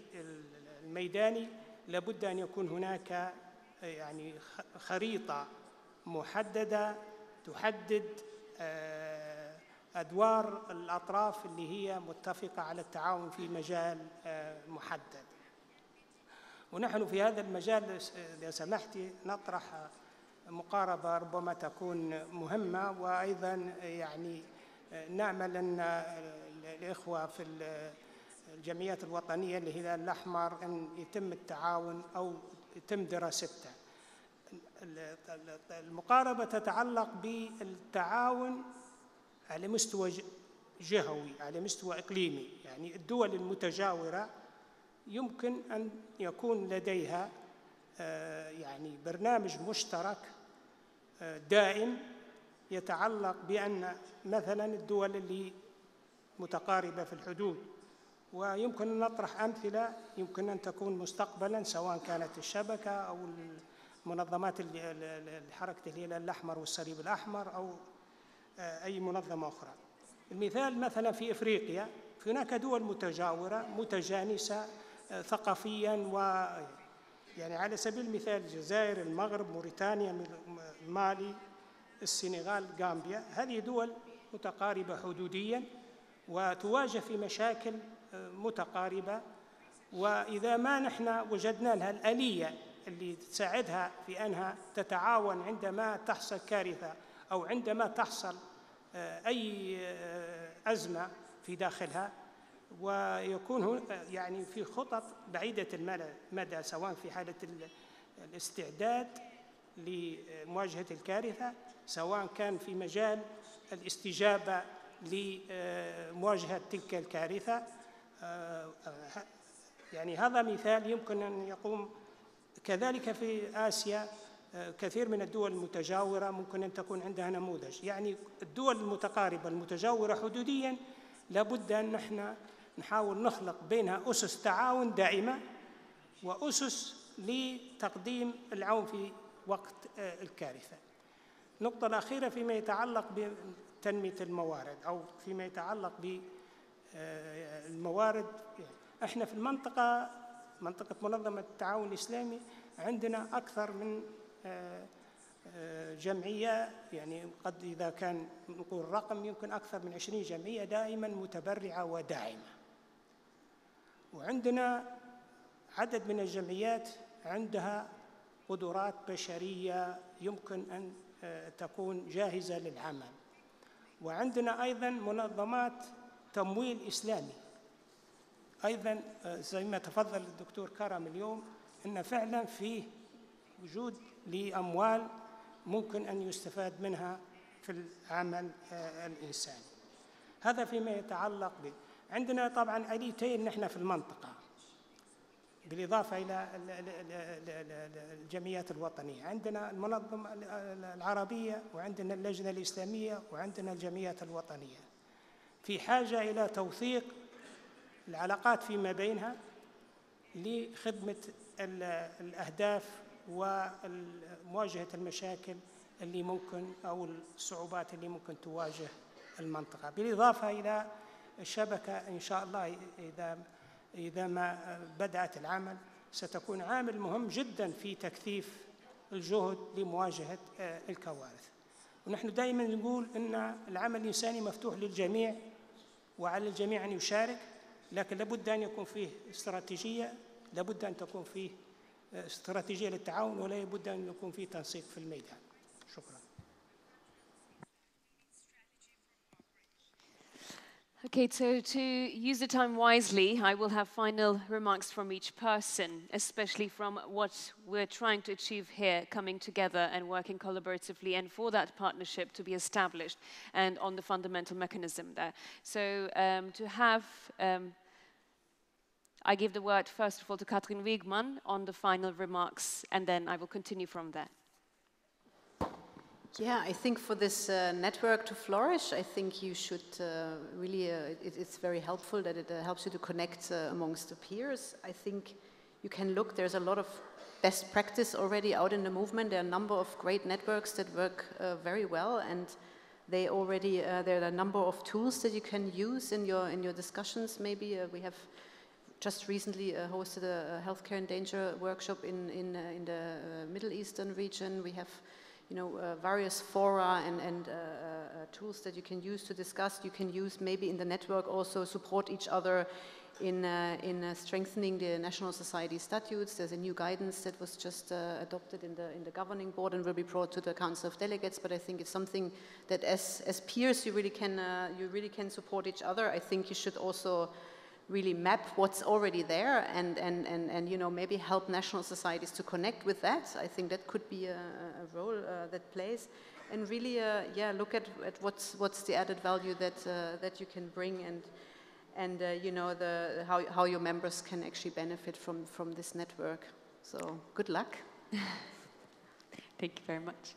S4: الميداني لابد أن يكون هناك يعني خريطة محددة تحدد أدوار الأطراف اللي هي متفقة على التعاون في مجال محدد. ونحن في هذا المجال إذا سمحتي نطرح مقاربة ربما تكون مهمة، وأيضا يعني نأمل أن الإخوة في الجمعيات الوطنية للهلال الأحمر أن يتم التعاون أو يتم دراستها. المقاربة تتعلق بالتعاون على مستوى جهوي، على مستوى إقليمي. يعني الدول المتجاورة يمكن أن يكون لديها يعني برنامج مشترك دائم يتعلق بأن مثلا الدول اللي متقاربة في الحدود، ويمكن أن نطرح أمثلة يمكن أن تكون مستقبلا سواء كانت الشبكة أو منظمات حركة الهلال الأحمر والصليب الأحمر أو أي منظمة أخرى. المثال مثلا في إفريقيا هناك دول متجاورة متجانسة ثقافيا، يعني على سبيل المثال الجزائر، المغرب، موريتانيا، مالي، السنغال، غامبيا، هذه دول متقاربة حدوديا وتواجه في مشاكل متقاربة. وإذا ما نحن وجدنا لها الآلية اللي تساعدها في أنها تتعاون عندما تحصل كارثة أو عندما تحصل أي أزمة في داخلها، ويكون يعني في خطط بعيدة المدى سواء في حالة الاستعداد لمواجهة الكارثة، سواء كان في مجال الاستجابة لمواجهة تلك الكارثة. يعني هذا مثال يمكن أن يقوم. كذلك في آسيا كثير من الدول المتجاورة ممكن أن تكون عندها نموذج. يعني الدول المتقاربة المتجاورة حدوديا لابد أن نحن نحاول نخلق بينها أسس تعاون دائمة وأسس لتقديم العون في وقت الكارثة. النقطة الأخيرة فيما يتعلق بتنمية الموارد أو فيما يتعلق بالموارد، احنا في منطقة منظمة التعاون الإسلامي عندنا أكثر من جمعية، يعني قد إذا كان نقول رقم يمكن أكثر من 20 جمعية دائما متبرعة وداعمة. وعندنا عدد من الجمعيات عندها قدرات بشرية يمكن أن تكون جاهزة للعمل. وعندنا أيضا منظمات تمويل إسلامي. أيضا زي ما تفضل الدكتور كرم اليوم أن فعلا فيه وجود لأموال ممكن أن يستفاد منها في العمل الإنساني. هذا فيما يتعلق به. عندنا طبعا آليتين نحن في المنطقة بالإضافة إلى الجمعيات الوطنية. عندنا المنظمة العربية وعندنا اللجنة الإسلامية وعندنا الجمعيات الوطنية. في حاجة إلى توثيق العلاقات فيما بينها لخدمة الأهداف ومواجهة المشاكل اللي ممكن أو الصعوبات اللي ممكن تواجه المنطقة، بالإضافة إلى الشبكة. إن شاء الله إذا ما بدأت العمل ستكون عامل مهم جدا في تكثيف الجهد لمواجهة الكوارث. ونحن دائما نقول أن العمل الإنساني مفتوح للجميع وعلى الجميع أن يشارك، لكن لابد أن يكون فيه استراتيجية، لابد أن تكون فيه استراتيجية للتعاون، ولا بد أن يكون فيه تنسيق في الميدان. شكرا.
S1: Okay, so to use the time wisely, I will have final remarks from each person, especially from what we're trying to achieve here, coming together and working collaboratively, and for that partnership to be established, and on the fundamental mechanism there. So to have I give the word first of all to Katrin Wiegmann on the final remarks, and then I will continue from there.
S6: Yeah, I think for this network to flourish, I think you should really, it's very helpful that it helps you to connect amongst the peers. I think you can look, there's a lot of best practice already out in the movement. There are a number of great networks that work very well, and they already, there are a number of tools that you can use in your discussions. Maybe we have just recently hosted a healthcare in danger workshop in the Middle Eastern region. We have various fora and tools that you can use to discuss. You can use maybe in the network also support each other in strengthening the national society statutes. There's a new guidance that was just adopted in the governing board and will be brought to the Council of Delegates. But I think it's something that as peers you really can support each other. I think you should also really map what's already there and maybe help national societies to connect with that. I think that could be a role that plays, and really look at what's the added value that you can bring, and how your members can actually benefit from this network. So good luck.
S1: Thank you very much.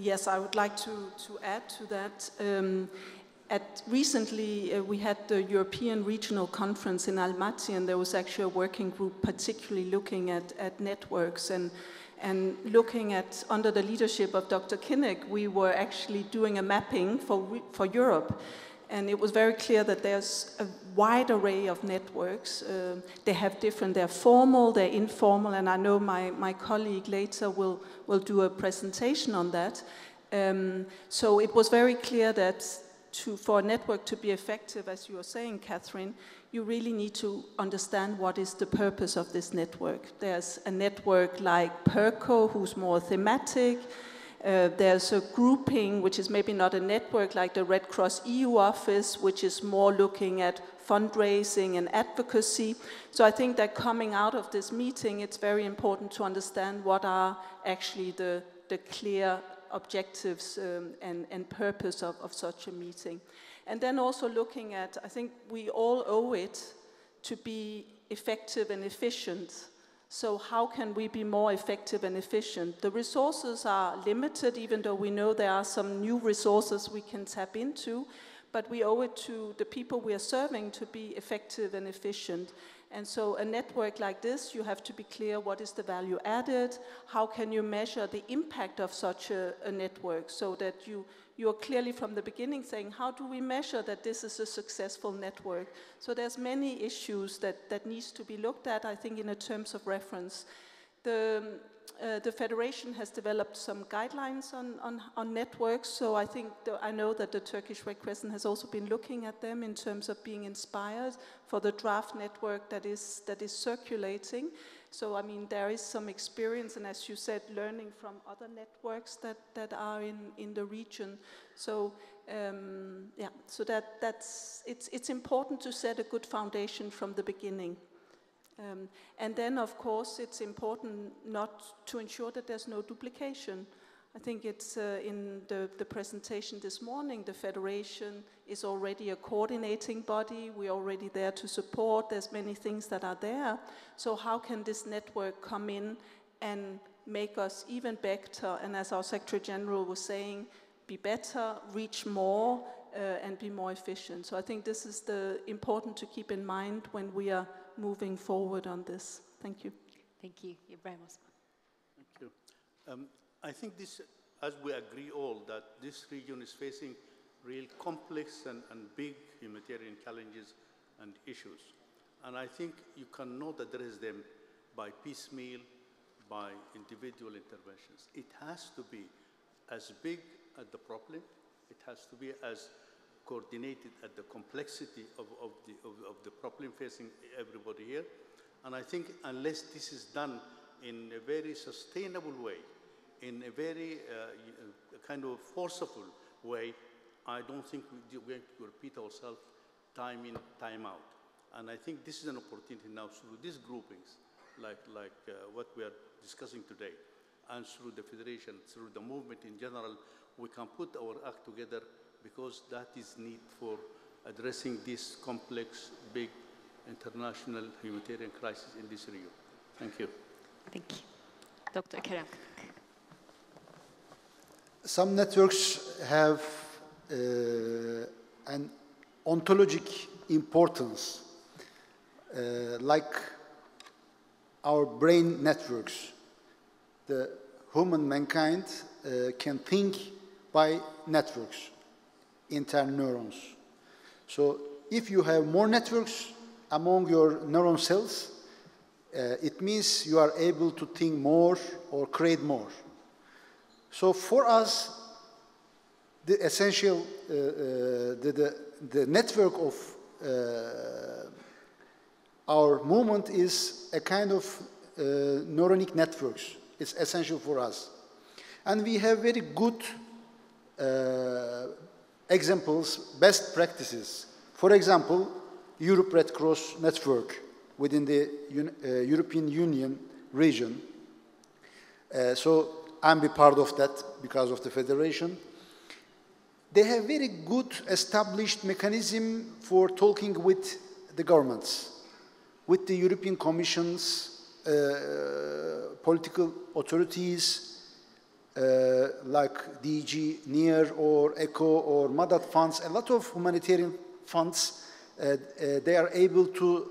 S2: Yes, I would like to add to that. Recently, we had the European Regional Conference in Almaty, and there was actually a working group particularly looking at networks and looking at, under the leadership of Dr. Kinnock, we were actually doing a mapping for Europe. And it was very clear that there's a wide array of networks. They have different, they're formal, they're informal, and I know my colleague later will do a presentation on that. So it was very clear that for a network to be effective, as you were saying, Catherine, you really need to understand what is the purpose of this network. There's a network like PERCO, who's more thematic. There's a grouping, which is maybe not a network like the Red Cross EU office, which is more looking at fundraising and advocacy. So I think that coming out of this meeting, it's very important to understand what are actually the clear objectives and purpose of such a meeting. And then also looking at, I think we all owe it to be effective and efficient. So how can we be more effective and efficient? The resources are limited, even though we know there are some new resources we can tap into, but we owe it to the people we are serving to be effective and efficient. And so a network like this, you have to be clear what is the value added, how can you measure the impact of such a network, so that you are clearly from the beginning saying, how do we measure that this is a successful network? So there's many issues that needs to be looked at, I think, in terms of reference. The Federation has developed some guidelines on networks, so I know that the Turkish Red Crescent has also been looking at them in terms of being inspired for the draft network that is circulating. So, I mean, there is some experience, and as you said, learning from other networks that are in the region. So, so it's important to set a good foundation from the beginning. And then, of course, it's important not to ensure that there's no duplication. I think it's in the presentation this morning, the Federation is already a coordinating body. We're already there to support. There's many things that are there. So how can this network come in and make us even better? And as our Secretary General was saying, be better, reach more, and be more efficient. So I think this is important to keep in mind when we are moving forward on this. Thank you.
S1: Thank you. Ibrahim Osman.
S5: Thank you. I think this, as we agree all, that this region is facing real complex and big humanitarian challenges and issues. And I think you cannot address them by piecemeal, by individual interventions. It has to be as big as the problem. It has to be as coordinated at the complexity of the problem facing everybody here. And I think unless this is done in a very sustainable way, in a very kind of forceful way, I don't think we're going to repeat ourselves time in, time out. And I think this is an opportunity now through these groupings, like what we are discussing today, and through the Federation, through the movement in general, we can put our act together, because that is need for addressing this complex, big, international humanitarian crisis in this region. Thank you.
S1: Thank you. Dr. Kerem.
S3: Some networks have an ontologic importance, like our brain networks. The human mankind can think by networks, interneurons. So if you have more networks among your neuron cells, it means you are able to think more or create more. So for us, the essential, the network of our movement is a kind of neuronic networks. It's essential for us. And we have very good examples, best practices. For example, Europe Red Cross Network within the European Union region. So I'm a part of that because of the federation. They have very good established mechanism for talking with the governments, with the European Commission's political authorities like DG, NEAR or ECHO or Madad funds, a lot of humanitarian funds, they are able to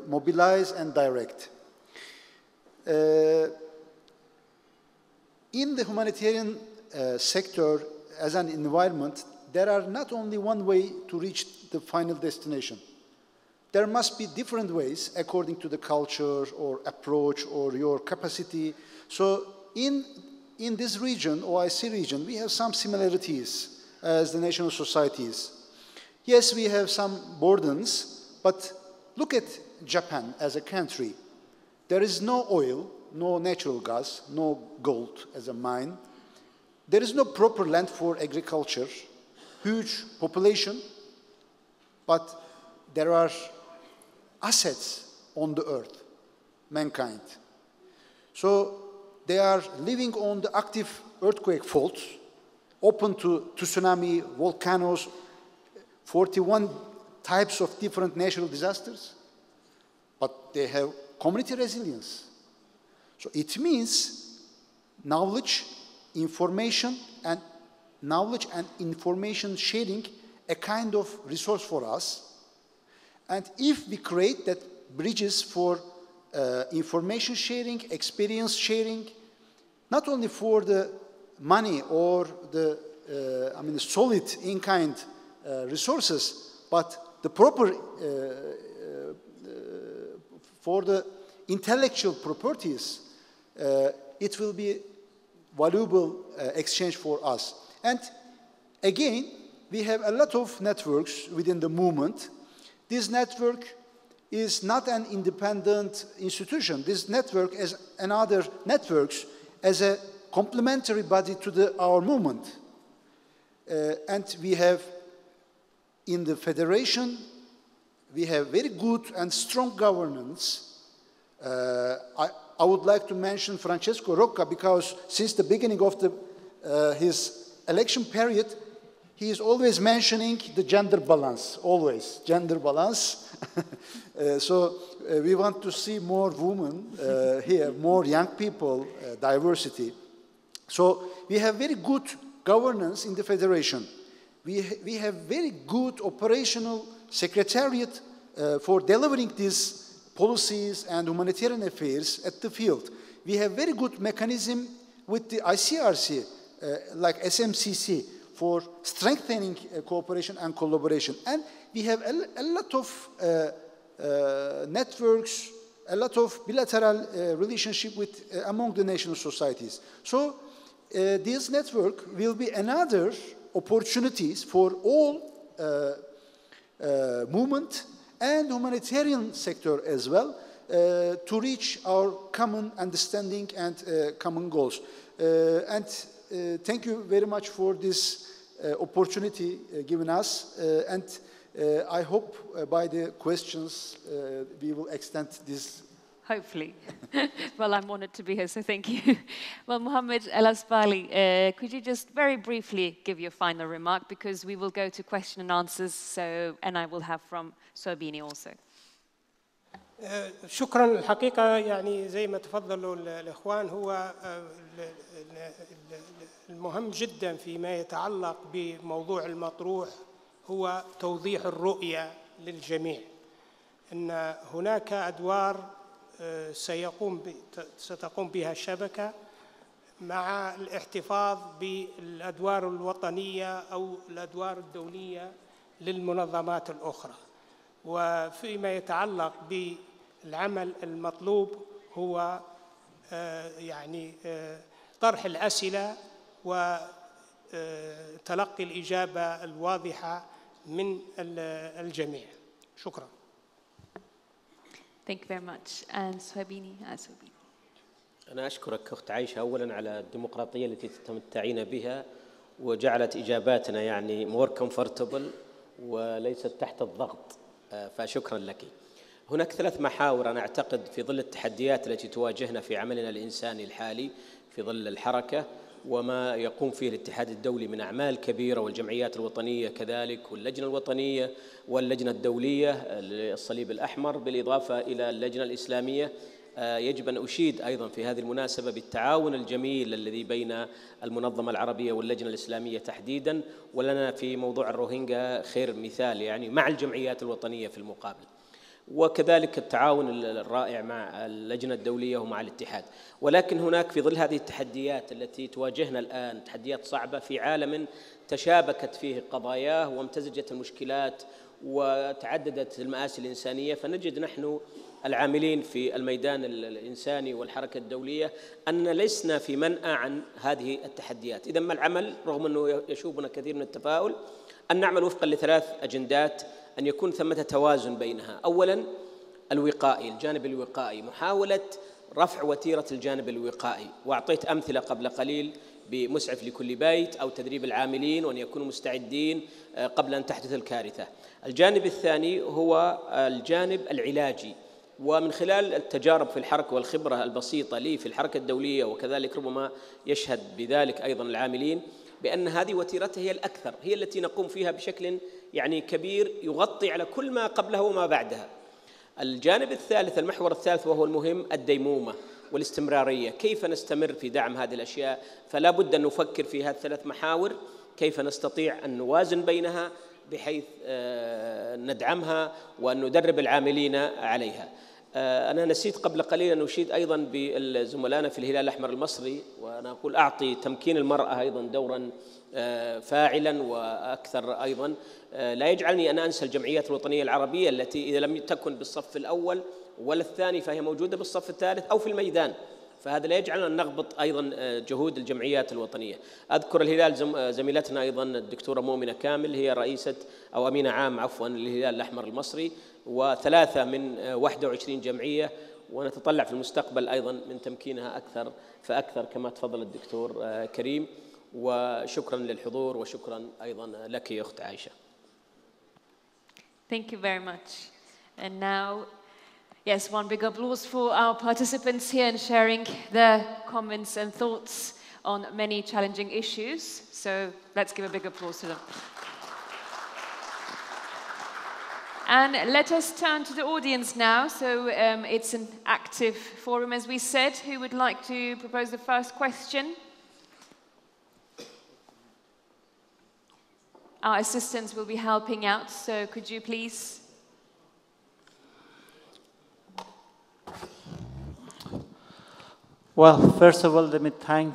S3: mobilize and direct. In the humanitarian sector, as an environment, there are not only one way to reach the final destination. There must be different ways according to the culture or approach or your capacity. So in this region, OIC region, we have some similarities as the national societies. Yes, we have some burdens, but look at Japan as a country. There is no oil, no natural gas, no gold as a mine. There is no proper land for agriculture, huge population, but there are assets on the earth, mankind. So they are living on the active earthquake faults, open to tsunami, volcanoes, 41 types of different natural disasters, but they have community resilience. So it means knowledge, information and information sharing, a kind of resource for us. And if we create that bridges for information sharing, experience sharing, not only for the money or the solid in-kind resources, but the proper for the intellectual properties, it will be valuable exchange for us. And again, we have a lot of networks within the movement. This network is not an independent institution. This network is another networks as a complementary body to our movement. And we have in the federation, we have very good and strong governance. I would like to mention Francesco Rocca because since the beginning of his election period, he is always mentioning the gender balance, always, gender balance. So we want to see more women here, more young people, diversity. So we have very good governance in the federation. We have very good operational secretariat for delivering these policies and humanitarian affairs at the field. We have very good mechanism with the ICRC, like SMCC, for strengthening cooperation and collaboration. And we have a lot of networks, a lot of bilateral relationship with among the national societies. So this network will be another opportunities for all movement and humanitarian sector as well to reach our common understanding and common goals. And thank you very much for this opportunity given us. And I hope by the questions we will extend this
S1: hopefully. Well, I'm honored to be here, so thank you. Well, Mohammed El Asbali, could you just very briefly give your final remark, because we will go to question and answers, and I will have from Sobini also.
S4: شكرا. الحقيقة يعني زي ما تفضلوا الإخوان، هو المهم جدا فيما يتعلق بموضوع المطروح هو توضيح الرؤية للجميع، أن هناك أدوار ستقوم بها الشبكة مع الاحتفاظ بالأدوار الوطنية أو الأدوار الدولية للمنظمات الأخرى. وفيما يتعلق بالعمل المطلوب هو يعني طرح الأسئلة وتلقي الإجابة الواضحة من الجميع. شكرا.
S1: Thank you very much. And Sobini.
S7: أنا أشكرك أخت عائشة أولاً على الديمقراطية التي تتمتعين بها، وجعلت إجاباتنا يعني more comfortable وليست تحت الضغط، فشكراً لك. هناك 3 محاور أنا أعتقد في ظل التحديات التي تواجهنا في عملنا الإنساني الحالي في ظل الحركة وما يقوم فيه الاتحاد الدولي من أعمال كبيرة، والجمعيات الوطنية كذلك، واللجنة الوطنية واللجنة الدولية للصليب الأحمر، بالإضافة إلى اللجنة الإسلامية. يجب أن أشيد أيضاً في هذه المناسبة بالتعاون الجميل الذي بين المنظمة العربية واللجنة الإسلامية تحديداً، ولنا في موضوع الروهينجا خير مثال يعني مع الجمعيات الوطنية في المقابل، وكذلك التعاون الرائع مع اللجنة الدولية ومع الاتحاد. ولكن هناك في ظل هذه التحديات التي تواجهنا الآن، تحديات صعبة في عالم تشابكت فيه قضاياه وامتزجت المشكلات وتعددت المآسي الإنسانية، فنجد نحن العاملين في الميدان الإنساني والحركة الدولية أننا لسنا في منأى عن هذه التحديات. إذن ما العمل رغم أنه يشوبنا كثير من التفاؤل؟ أن نعمل وفقا ل3 أجندات، أن يكون ثمة توازن بينها. أولاً الوقائي، الجانب الوقائي، محاولة رفع وتيرة الجانب الوقائي، وأعطيت أمثلة قبل قليل بمسعف لكل بيت أو تدريب العاملين وأن يكونوا مستعدين قبل أن تحدث الكارثة. الجانب الثاني هو الجانب العلاجي، ومن خلال التجارب في الحركة والخبرة البسيطة لي في الحركة الدولية، وكذلك ربما يشهد بذلك أيضاً العاملين، بأن هذه وتيرتها هي الأكثر، هي التي نقوم فيها بشكل يعني كبير يغطي على كل ما قبلها وما بعدها. الجانب الثالث، المحور الثالث وهو المهم، الديمومة والاستمرارية. كيف نستمر في دعم هذه الأشياء؟ فلا بد أن نفكر في هذه ال3 محاور، كيف نستطيع أن نوازن بينها بحيث ندعمها وأن ندرب العاملين عليها. أنا نسيت قبل قليل أن أشيد أيضاً بزملائنا في الهلال الأحمر المصري، وأنا أقول أعطي تمكين المرأة أيضاً دوراً فاعلاً وأكثر أيضاً. لا يجعلني أن أنسى الجمعيات الوطنية العربية التي إذا لم تكن بالصف الأول ولا الثاني فهي موجودة بالصف الثالث أو في الميدان، فهذا لا يجعلنا أن نغبط أيضاً جهود الجمعيات الوطنية. أذكر الهلال زميلتنا أيضاً الدكتورة مؤمنة كامل، هي رئيسة أو أمينة عام عفواً للهلال الأحمر المصري، و3 من 21 جمعية، ونتطلع في المستقبل أيضاً من تمكينها أكثر فأكثر كما تفضل الدكتور كريم. وشكراً للحضور، وشكراً أيضاً لك يا أخت عائشة.
S1: Thank you very much. And now, yes, one big applause for our participants here and sharing their comments and thoughts on many challenging issues. So let's give a big applause to them. And let us turn to the audience now. So it's an active forum, as we said. Who would like to propose the first question? Our assistants will be helping out, so could you please?
S8: Well, first of all, let me thank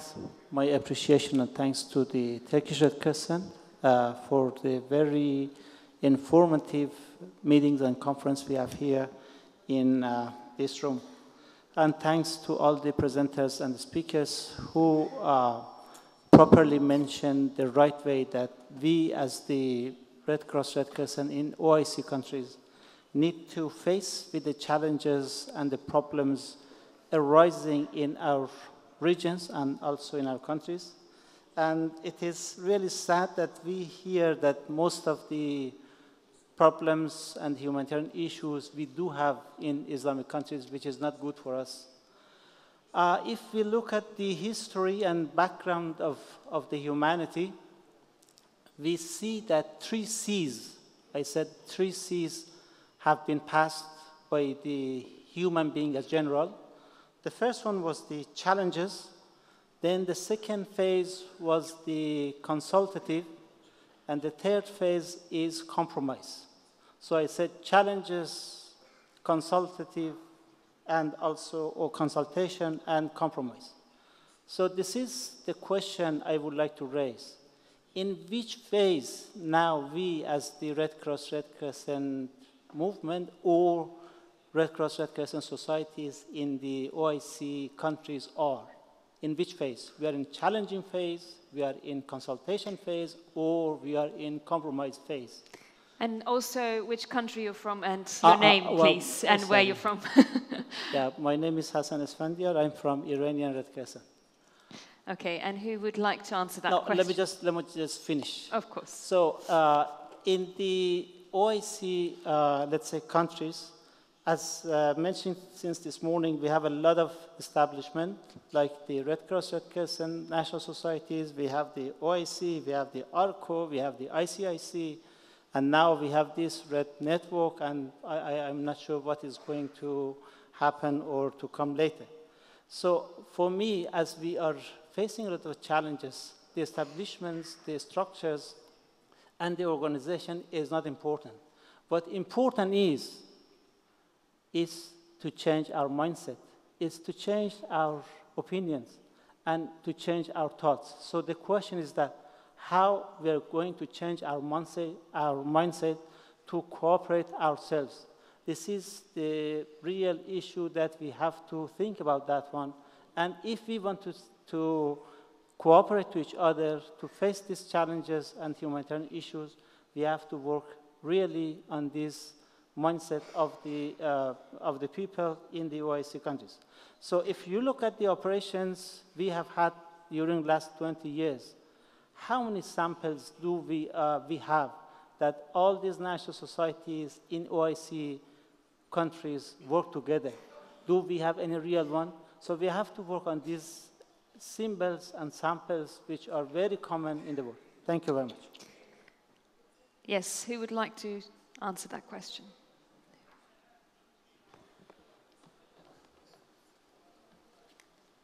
S8: my appreciation and thanks to the Turkish Red Crescent for the very informative meetings and conference we have here in this room. And thanks to all the presenters and the speakers who properly mentioned the right way that we as the Red Cross, Red Crescent in OIC countries need to face with the challenges and the problems arising in our regions and also in our countries. And it is really sad that we hear that most of the problems and humanitarian issues we do have in Islamic countries, which is not good for us. If we look at the history and background of the humanity, we see that 3 C's, I said 3 C's have been passed by the human being as general. The first one was the challenges. Then the second phase was the consultative. And the third phase is compromise. So I said challenges, consultative, and also or consultation and compromise. So this is the question I would like to raise. In which phase now we as the Red Cross, Red Crescent movement or Red Cross, Red Crescent societies in the OIC countries are? In which phase? We are in challenging phase, we are in consultation phase, or we are in compromise phase?
S1: And also which country you're from and your name, please, and where you're from.
S8: Yeah, my name is Hassan Esfandiar. I'm from Iranian Red Crescent.
S1: Okay, and who would like to answer that
S8: No,
S1: question?
S8: let me just finish.
S1: Of course.
S8: So in the OIC, let's say, countries, as mentioned since this morning, we have a lot of establishment, like the Red Cross, Red Crescent, national societies. We have the OIC, we have the ARCO, we have the ICIC, and now we have this Red Network, and I'm not sure what is going to happen or to come later. So for me, as we are facing a lot of challenges, the establishments, the structures, and the organization is not important. What important is to change our mindset, is to change our opinions, and to change our thoughts. So the question is that how we are going to change our mindset to cooperate ourselves. This is the real issue that we have to think about that one. And if we want to cooperate to each other, to face these challenges and humanitarian issues, we have to work really on this mindset of the people in the OIC countries. So if you look at the operations we have had during the last 20 years, how many samples do we have that all these national societies in OIC countries work together? Do we have any real one? So we have to work on these symbols and samples which are very common in the world. Thank you very much.
S1: Yes, who would like to answer that question?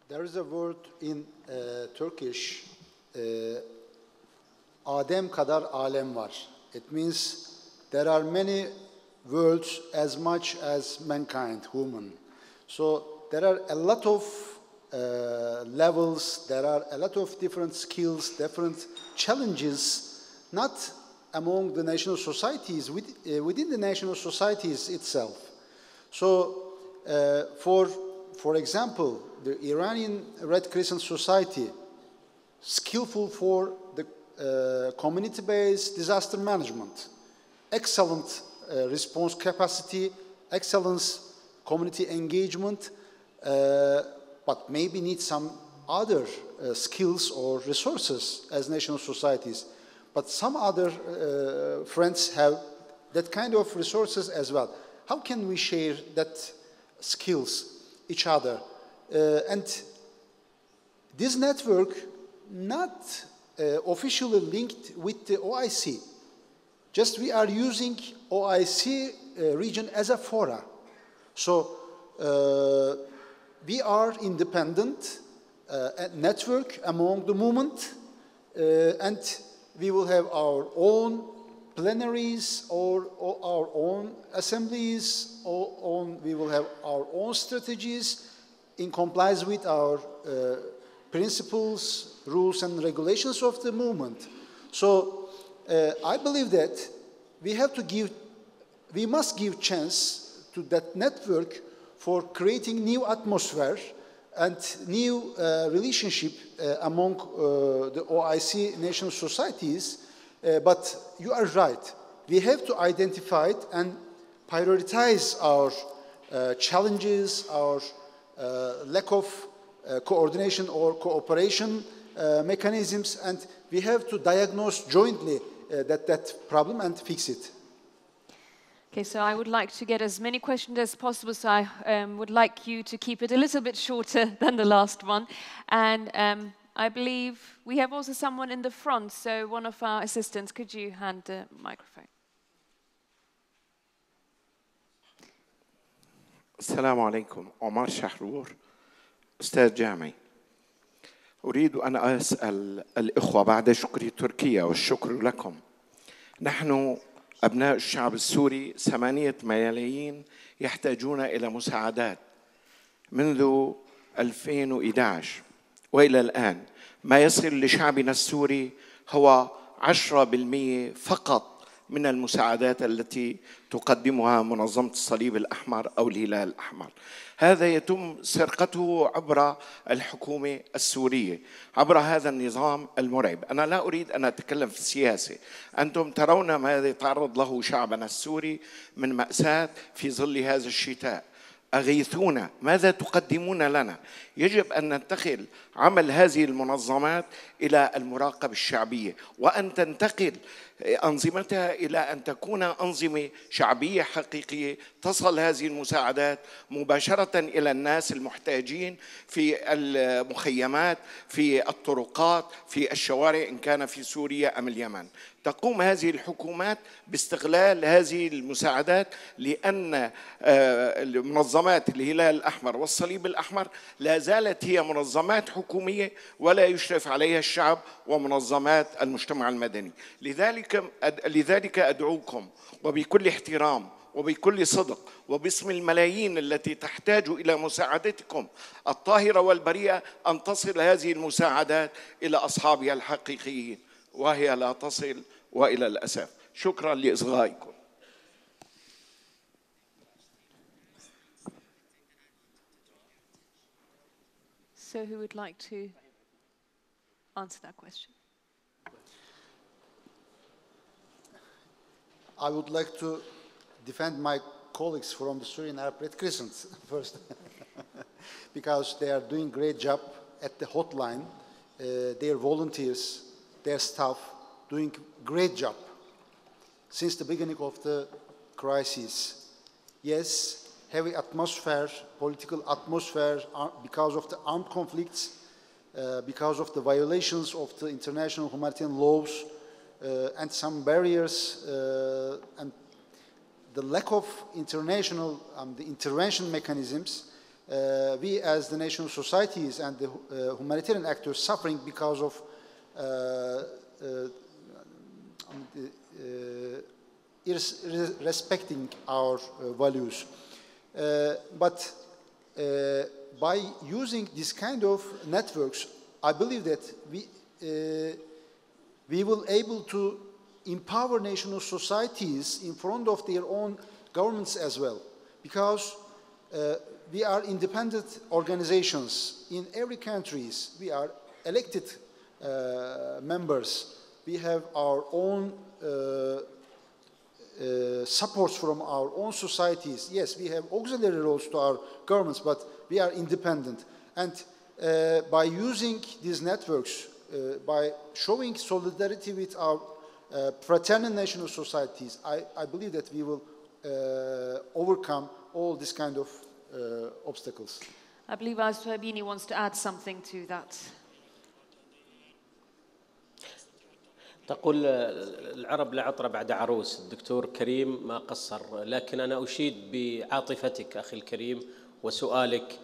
S3: There is a word in Turkish, Adem kadar alem var. It means there are many worlds as much as mankind, human. So there are a lot of levels, there are a lot of different skills, different challenges, not among the national societies, within the national societies itself. So for example, the Iranian Red Crescent Society, skillful for the community-based disaster management, excellent response capacity, excellent community engagement, but maybe need some other skills or resources as national societies. But some other friends have that kind of resources as well. How can we share that skills each other? And this network not officially linked with the OIC. Just we are using OIC region as a fora. So we are independent network among the movement, and we will have our own plenaries or our own assemblies, we will have our own strategies in compliance with our principles, rules, and regulations of the movement. So I believe that we must give chance to that network for creating new atmosphere and new relationship among the OIC national societies. But you are right. We have to identify it and prioritize our challenges, our lack of coordination or cooperation mechanisms, and we have to diagnose jointly that problem and fix it.
S1: Okay, so I would like to get as many questions as possible, so I would like you to keep it a little bit shorter than the last one. And I believe we have also someone in the front, so one of our assistants, could you hand the microphone?
S9: السلام عليكم. عمر شحرور أستاذ جامعي. أريد أن أسأل الإخوة بعد شكر تركيا والشكر لكم. نحن أبناء الشعب السوري 8 ملايين يحتاجون إلى مساعدات منذ 2011 وإلى الآن. ما يصل لشعبنا السوري هو 10% فقط من المساعدات التي تقدمها منظمة الصليب الأحمر أو الهلال الأحمر. هذا يتم سرقته عبر الحكومة السورية، عبر هذا النظام المرعب. أنا لا أريد أن أتكلم في السياسة. أنتم ترون ماذا يتعرض له شعبنا السوري من مأساة في ظل هذا الشتاء. أغيثونا، ماذا تقدمون لنا؟ يجب أن ننتقل عمل هذه المنظمات إلى المراقبة الشعبية، وأن تنتقل أنظمتها إلى أن تكون أنظمة شعبية حقيقية تصل هذه المساعدات مباشرة إلى الناس المحتاجين في المخيمات، في الطرقات، في الشوارع، إن كان في سوريا أم اليمن. تقوم هذه الحكومات باستغلال هذه المساعدات، لأن منظمات الهلال الأحمر والصليب الأحمر لا زالت هي منظمات حكومية ولا يشرف عليها الشعب ومنظمات المجتمع المدني. لذلك أدعوكم وبكل احترام وبكل صدق وباسم الملايين التي تحتاج إلى مساعدتكم الطاهرة والبريئة أن تصل هذه المساعدات إلى أصحابها الحقيقيين، وهي لا تصل وإلى الأسف. شكرا لإصغائكم.
S1: So who would like to answer that question?
S3: I would like to defend my colleagues from the Syrian Arab Red Crescent first, because they are doing a great job at the hotline. Their volunteers, their staff, doing great job since the beginning of the crisis. Yes, heavy atmosphere, political atmosphere, because of the armed conflicts, because of the violations of the international humanitarian laws, and some barriers, and the lack of international the intervention mechanisms. We as the national societies and the humanitarian actors suffering because of respecting our values. But by using this kind of networks, I believe that we will able to empower national societies in front of their own governments as well, because we are independent organizations in every countries. We are elected members. We have our own supports from our own societies. Yes, we have auxiliary roles to our governments, but we are independent. And by using these networks, by showing solidarity with our fraternal national societies, I believe that we will overcome all this kind of obstacles.
S1: I believe Azfabini wants to add something to that.
S7: تقول العرب لا عطر بعد عروس. الدكتور كريم ما قصر، لكن أنا أشيد بعاطفتك أخي الكريم وسؤالك.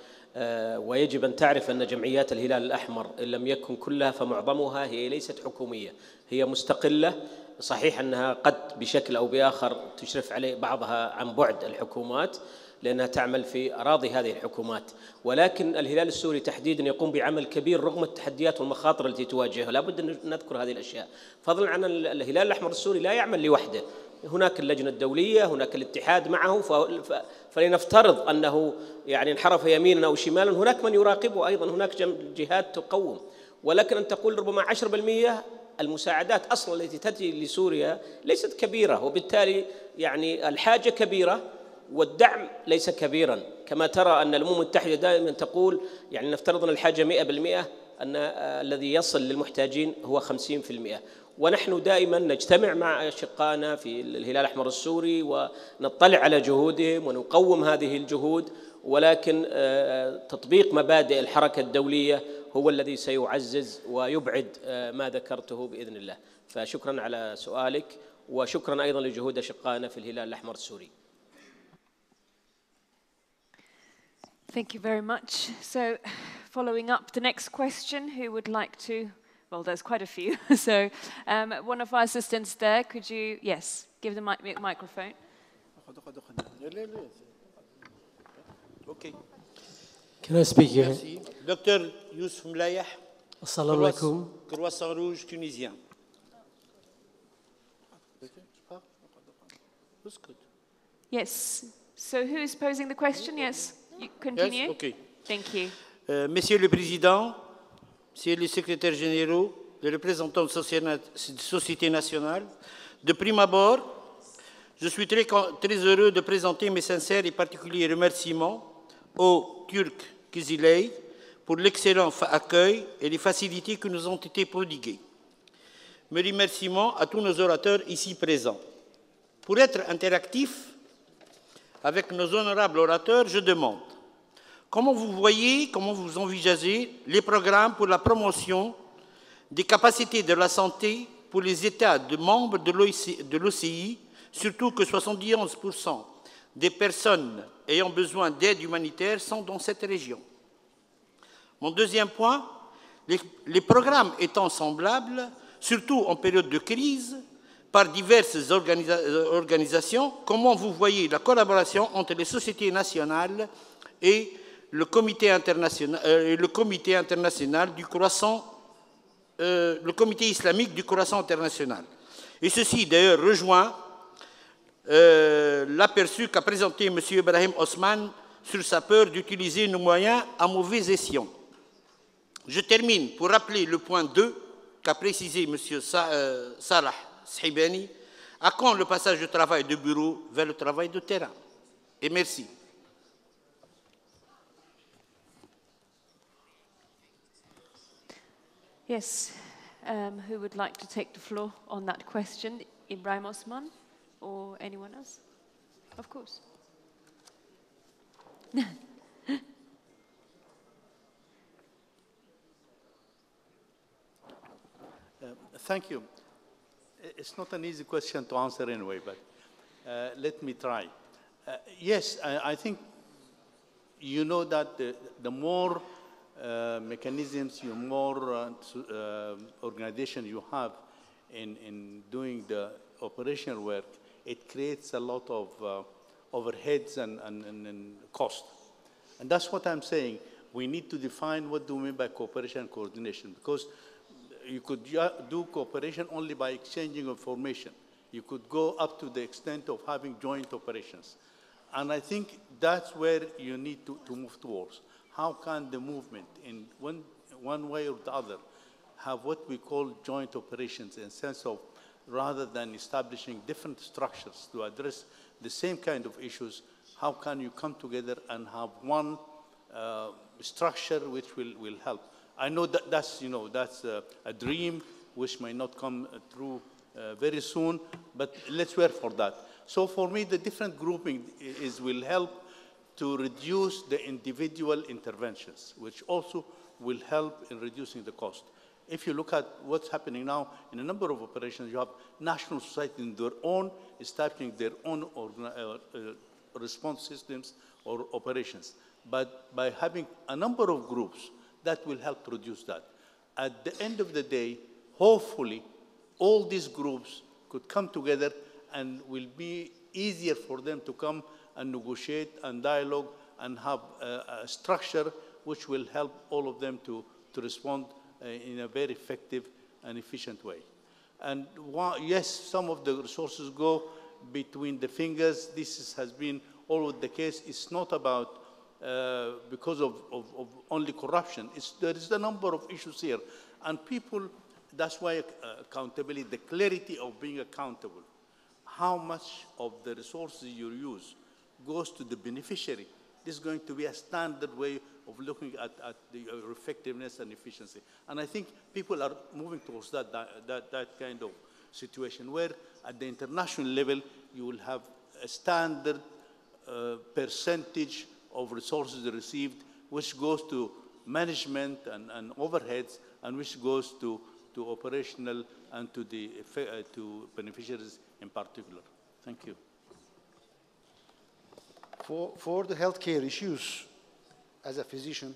S7: ويجب أن تعرف أن جمعيات الهلال الأحمر إن لم يكن كلها فمعظمها هي ليست حكومية، هي مستقلة. صحيح أنها قد بشكل أو بآخر تشرف عليه بعضها عن بعد الحكومات لأنها تعمل في أراضي هذه الحكومات، ولكن الهلال السوري تحديدا يقوم بعمل كبير رغم التحديات والمخاطر التي تواجهه. لا بد أن نذكر هذه الأشياء. فضلا عن الهلال الأحمر السوري لا يعمل لوحده، هناك اللجنة الدولية، هناك الاتحاد معه، فلنفترض أنه يعني انحرف يمينا أو شمالا هناك من يراقبه أيضا، هناك جهات تقوم. ولكن أن تقول ربما 10% المساعدات أصلا التي تأتي لسوريا ليست كبيرة، وبالتالي يعني الحاجة كبيرة والدعم ليس كبيرا. كما ترى أن الأمم المتحدة دائما تقول يعني نفترض أن الحاجة 100%، أن الذي يصل للمحتاجين هو 50%. ونحن دائما نجتمع مع أشقائنا في الهلال الأحمر السوري ونطلع على جهودهم ونقوم هذه الجهود، ولكن تطبيق مبادئ الحركة الدولية هو الذي سيعزز ويبعد ما ذكرته بإذن الله. فشكرا على سؤالك، وشكرا أيضا لجهود أشقائنا في الهلال الأحمر السوري.
S1: Thank you very much. So, following up, the next question, who would like to? Well, there's quite a few. So, one of our assistants there, could you, yes, give the microphone.
S10: Okay. Can I speak here? Dr. Youssef Mlayah.
S11: Assalamu alaikum.
S10: Croissant rouge tunisien.
S1: Yes. So, who is posing the question? Yes. You continue.
S10: Yes? Okay.
S1: Thank you.
S10: Monsieur le Président, Messieurs les secrétaires généraux, les représentants de société nationale, de prime abord, je suis très heureux de présenter mes sincères et particuliers remerciements au Turc Kızılay pour l'excellent accueil et les facilités qui nous ont été prodiguées. Mes remerciements à tous nos orateurs ici présents. Pour être interactif avec nos honorables orateurs, je demande comment vous voyez, comment vous envisagez les programmes pour la promotion des capacités de la santé pour les États membres de l'OCI, surtout que 71% des personnes ayant besoin d'aide humanitaire sont dans cette région. Mon deuxième point, les programmes étant semblables, surtout en période de crise, par diverses organisations, comment vous voyez la collaboration entre les sociétés nationales et le comité international du croissant, le comité islamique du croissant international. Et ceci d'ailleurs rejoint l'aperçu qu'a présenté M. Ibrahim Osman sur sa peur d'utiliser nos moyens à mauvais escient. Je termine pour rappeler le point 2 qu'a précisé M. Salah Sahibani, à quand le passage du travail de bureau vers le travail de terrain. Et merci.
S1: Yes. Who would like to take the floor on that question? Ibrahim Osman or anyone else? Of course.
S5: Thank you. It's not an easy question to answer anyway, but let me try. Yes, I think you know that the more mechanisms, the more organization you have in doing the operational work, it creates a lot of overheads and cost. And that's what I'm saying. We need to define what do we mean by cooperation and coordination, because you could do cooperation only by exchanging information. You could go up to the extent of having joint operations. And I think that's where you need to move towards. How can the movement, in one way or the other, have what we call joint operations in the sense of, rather than establishing different structures to address the same kind of issues, how can you come together and have one structure which will help? I know that that's a dream which may not come through very soon, but let's work for that. So for me, the different grouping will help to reduce the individual interventions, which also will help in reducing the cost. If you look at what's happening now in a number of operations, you have national societies in their own, establishing their own response systems or operations. But by having a number of groups, that will help to reduce that. At the end of the day, hopefully, all these groups could come together and will be easier for them to come and negotiate and dialogue and have a structure which will help all of them to respond in a very effective and efficient way. And yes, some of the resources go between the fingers. This has been always the case. It's not about because of only corruption. There is a number of issues here. And people, that's why accountability, the clarity of being accountable, how much of the resources you use goes to the beneficiary. This is going to be a standard way of looking at the effectiveness and efficiency. And I think people are moving towards that kind of situation where at the international level you will have a standard percentage of resources received which goes to management and overheads and which goes to operational and to beneficiaries in particular. Thank you.
S3: For the healthcare issues, as a physician,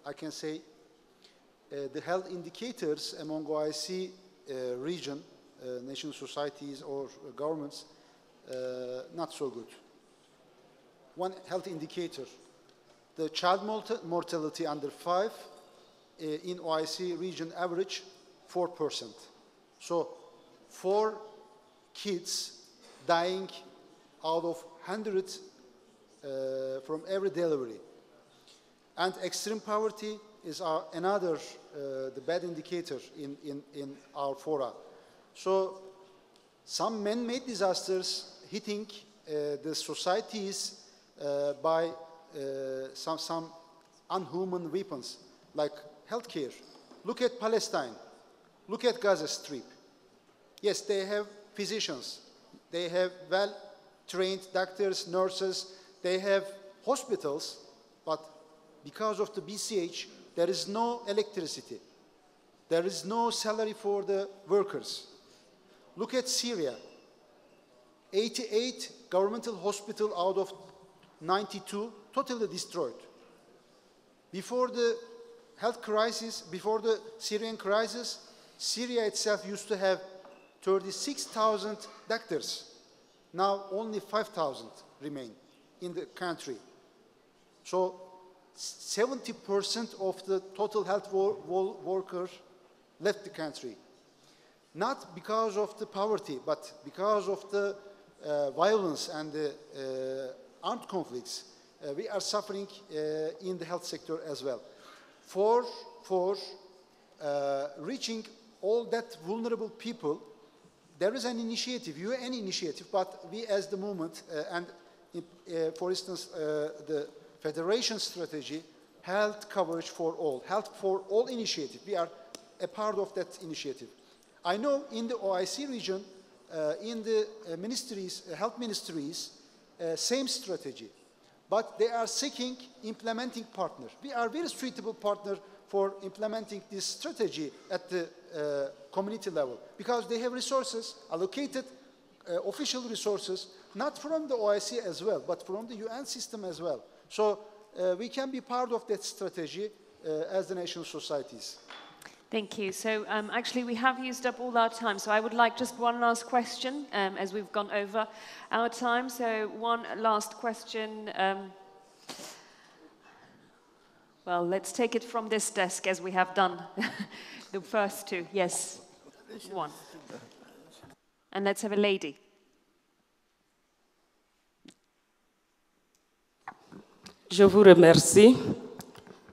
S3: I can say the health indicators among OIC region, national societies or governments, not so good. One health indicator, the child mortality under 5 in OIC region average 4%. So 4 kids dying out of 100 from every delivery. And extreme poverty is another the bad indicator in our fora. So some man-made disasters hitting the societies by some unhuman weapons like healthcare. Look at Palestine. Look at Gaza Strip. Yes, they have physicians. They have well-trained doctors, nurses. They have hospitals, but because of the BCH, there is no electricity. There is no salary for the workers. Look at Syria. 88 governmental hospitals out of 92 totally destroyed. Before the health crisis, before the Syrian crisis, Syria itself used to have 36,000 doctors. Now only 5,000 remain in the country. So 70% of the total health workers left the country. Not because of the poverty, but because of the violence and the armed conflicts. We are suffering in the health sector as well. For reaching all that vulnerable people, there is an initiative, UN initiative, but we as the movement, for instance, the Federation strategy, health coverage for all, health for all initiative. We are a part of that initiative. I know in the OIC region, in the ministries, health ministries, same strategy, but they are seeking implementing partner. We are very suitable partner for implementing this strategy at the community level because they have resources, allocated official resources, not from the OIC as well, but from the UN system as well. So we can be part of that strategy as the national societies.
S1: Thank you. So actually we have used up all our time, so I would like just one last question as we've gone over our time. So one last question. Well, let's take it from this desk as we have done the first two. Yes, one. And let's have a lady.
S11: Je vous remercie.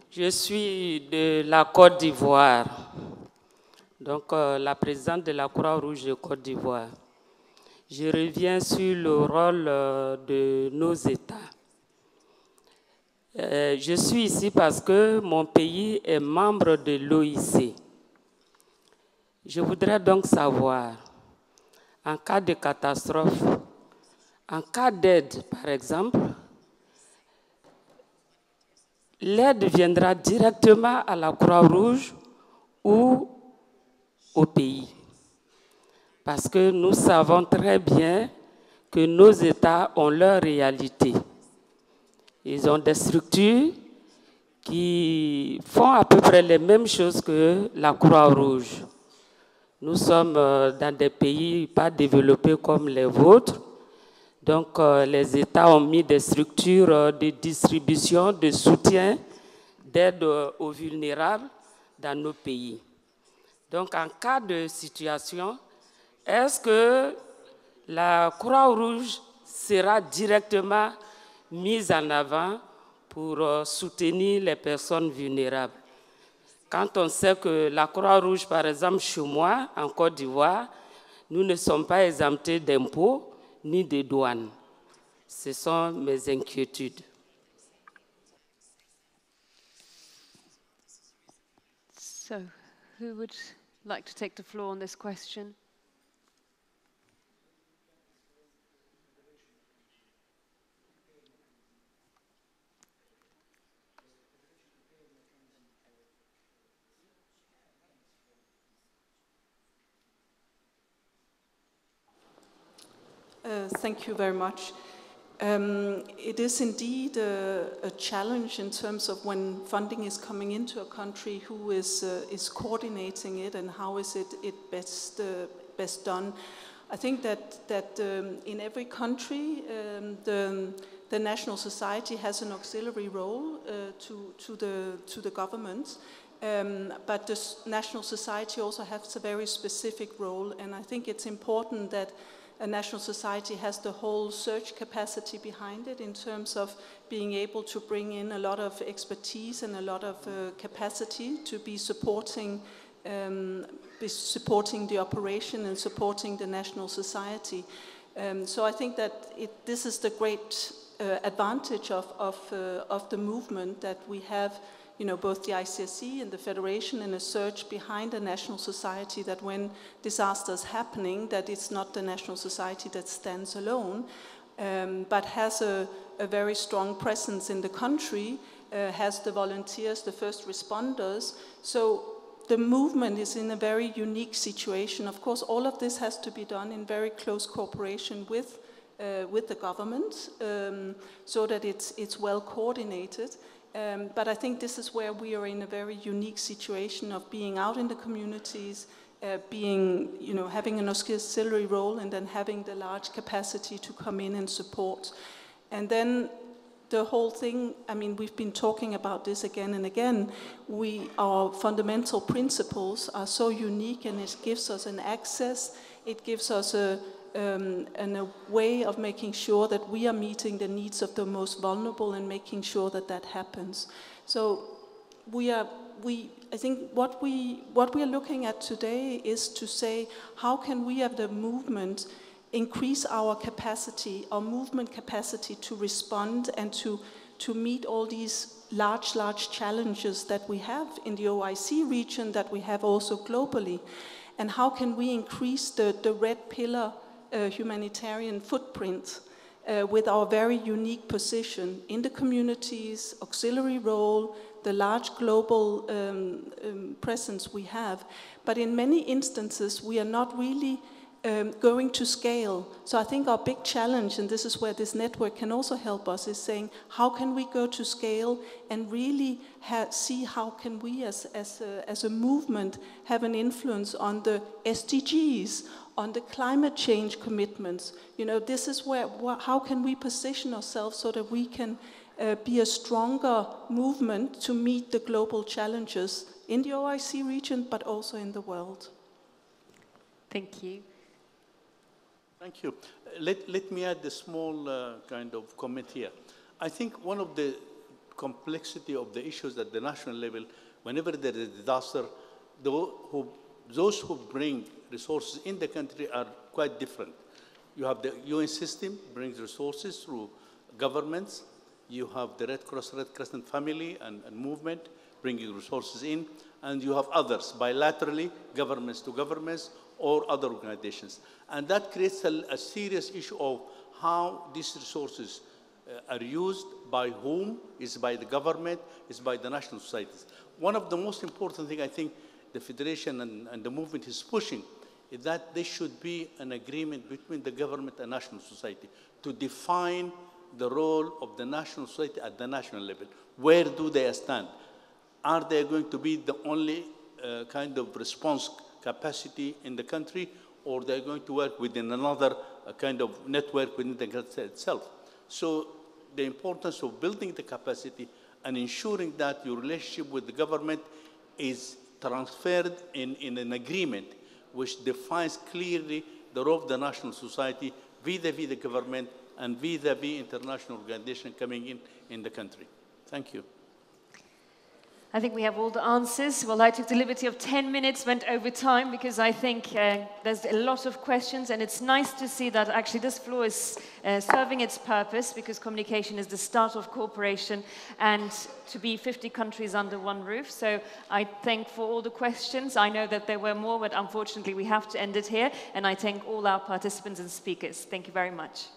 S11: Je suis de la Côte d'Ivoire, donc la présidente de la Croix-Rouge de Côte d'Ivoire. Je reviens sur le rôle de nos États. Je suis ici parce que mon pays est membre de l'OIC. Je voudrais donc savoir, en cas de catastrophe, en cas d'aide par exemple, l'aide viendra directement à la Croix-Rouge ou au pays. Parce que nous savons très bien que nos États ont leur réalité. Ils ont des structures qui font à peu près les mêmes choses que la Croix-Rouge. Nous sommes dans des pays pas développés comme les vôtres. Donc, les États ont mis des structures de distribution, de soutien, d'aide aux vulnérables dans nos pays. Donc, en cas de situation, est-ce que la Croix-Rouge sera directement mise en avant pour soutenir les personnes vulnérables? Quand on sait que la Croix-Rouge, par exemple, chez moi, en Côte d'Ivoire, nous ne sommes pas exemptés d'impôts ni de douanes. Ce sont mes inquiétudes.
S1: So, who would like to take the floor on this question?
S2: Thank you very much. It is indeed a challenge in terms of when funding is coming into a country, who is coordinating it and how is it best done. I think that in every country the national society has an auxiliary role to the government. But the national society also has a very specific role, and I think it's important that a national society has the whole search capacity behind it in terms of being able to bring in a lot of expertise and a lot of capacity to be supporting the operation and supporting the national society. So I think that this is the great advantage of the movement, that we have, you know, both the ICSC and the Federation and a search behind the national society, that when disasters happening, that it's not the national society that stands alone, but has a very strong presence in the country, has the volunteers, the first responders. So the movement is in a very unique situation. Of course, all of this has to be done in very close cooperation with the government, so that it's well coordinated. But I think this is where we are in a very unique situation of being out in the communities, having an auxiliary role, and then having the large capacity to come in and support. And then the whole thing, I mean, we've been talking about this again and again. Our fundamental principles are so unique, and it gives us an access, it gives us a way of making sure that we are meeting the needs of the most vulnerable and making sure that that happens. So I think what we are looking at today is to say, how can we have the movement increase our capacity, our movement capacity to respond and to meet all these large challenges that we have in the OIC region, that we have also globally. And how can we increase the red pillar humanitarian footprint with our very unique position in the communities, auxiliary role, the large global presence we have. But in many instances, we are not really going to scale. So I think our big challenge, and this is where this network can also help us, is saying, how can we go to scale and really see how can we as a movement have an influence on the SDGs, on the climate change commitments. You know, this is where, how can we position ourselves so that we can be a stronger movement to meet the global challenges in the OIC region, but also in the world.
S1: Thank you.
S5: Thank you. Let me add a small kind of comment here. I think one of the complexity of the issues at the national level, whenever there is a disaster, those who bring resources in the country are quite different. You have the UN system brings resources through governments. You have the Red Cross, Red Crescent family and movement bringing resources in. And you have others, bilaterally, governments to governments, or other organizations. And that creates a serious issue of how these resources are used, by whom, is by the government, is by the national societies. One of the most important things I think the Federation and the movement is pushing is that there should be an agreement between the government and national society to define the role of the national society at the national level. Where do they stand? Are they going to be the only kind of response capacity in the country, or they're going to work within another kind of network within the country itself? So the importance of building the capacity and ensuring that your relationship with the government is transferred in an agreement which defines clearly the role of the national society vis-a-vis the government and vis-a-vis international organizations coming in the country. Thank you.
S1: I think we have all the answers. Well, I took the liberty of 10 minutes, went over time, because I think there's a lot of questions, and it's nice to see that actually this floor is serving its purpose, because communication is the start of cooperation, and to be 50 countries under one roof. So I thank for all the questions. I know that there were more, but unfortunately we have to end it here, and I thank all our participants and speakers. Thank you very much.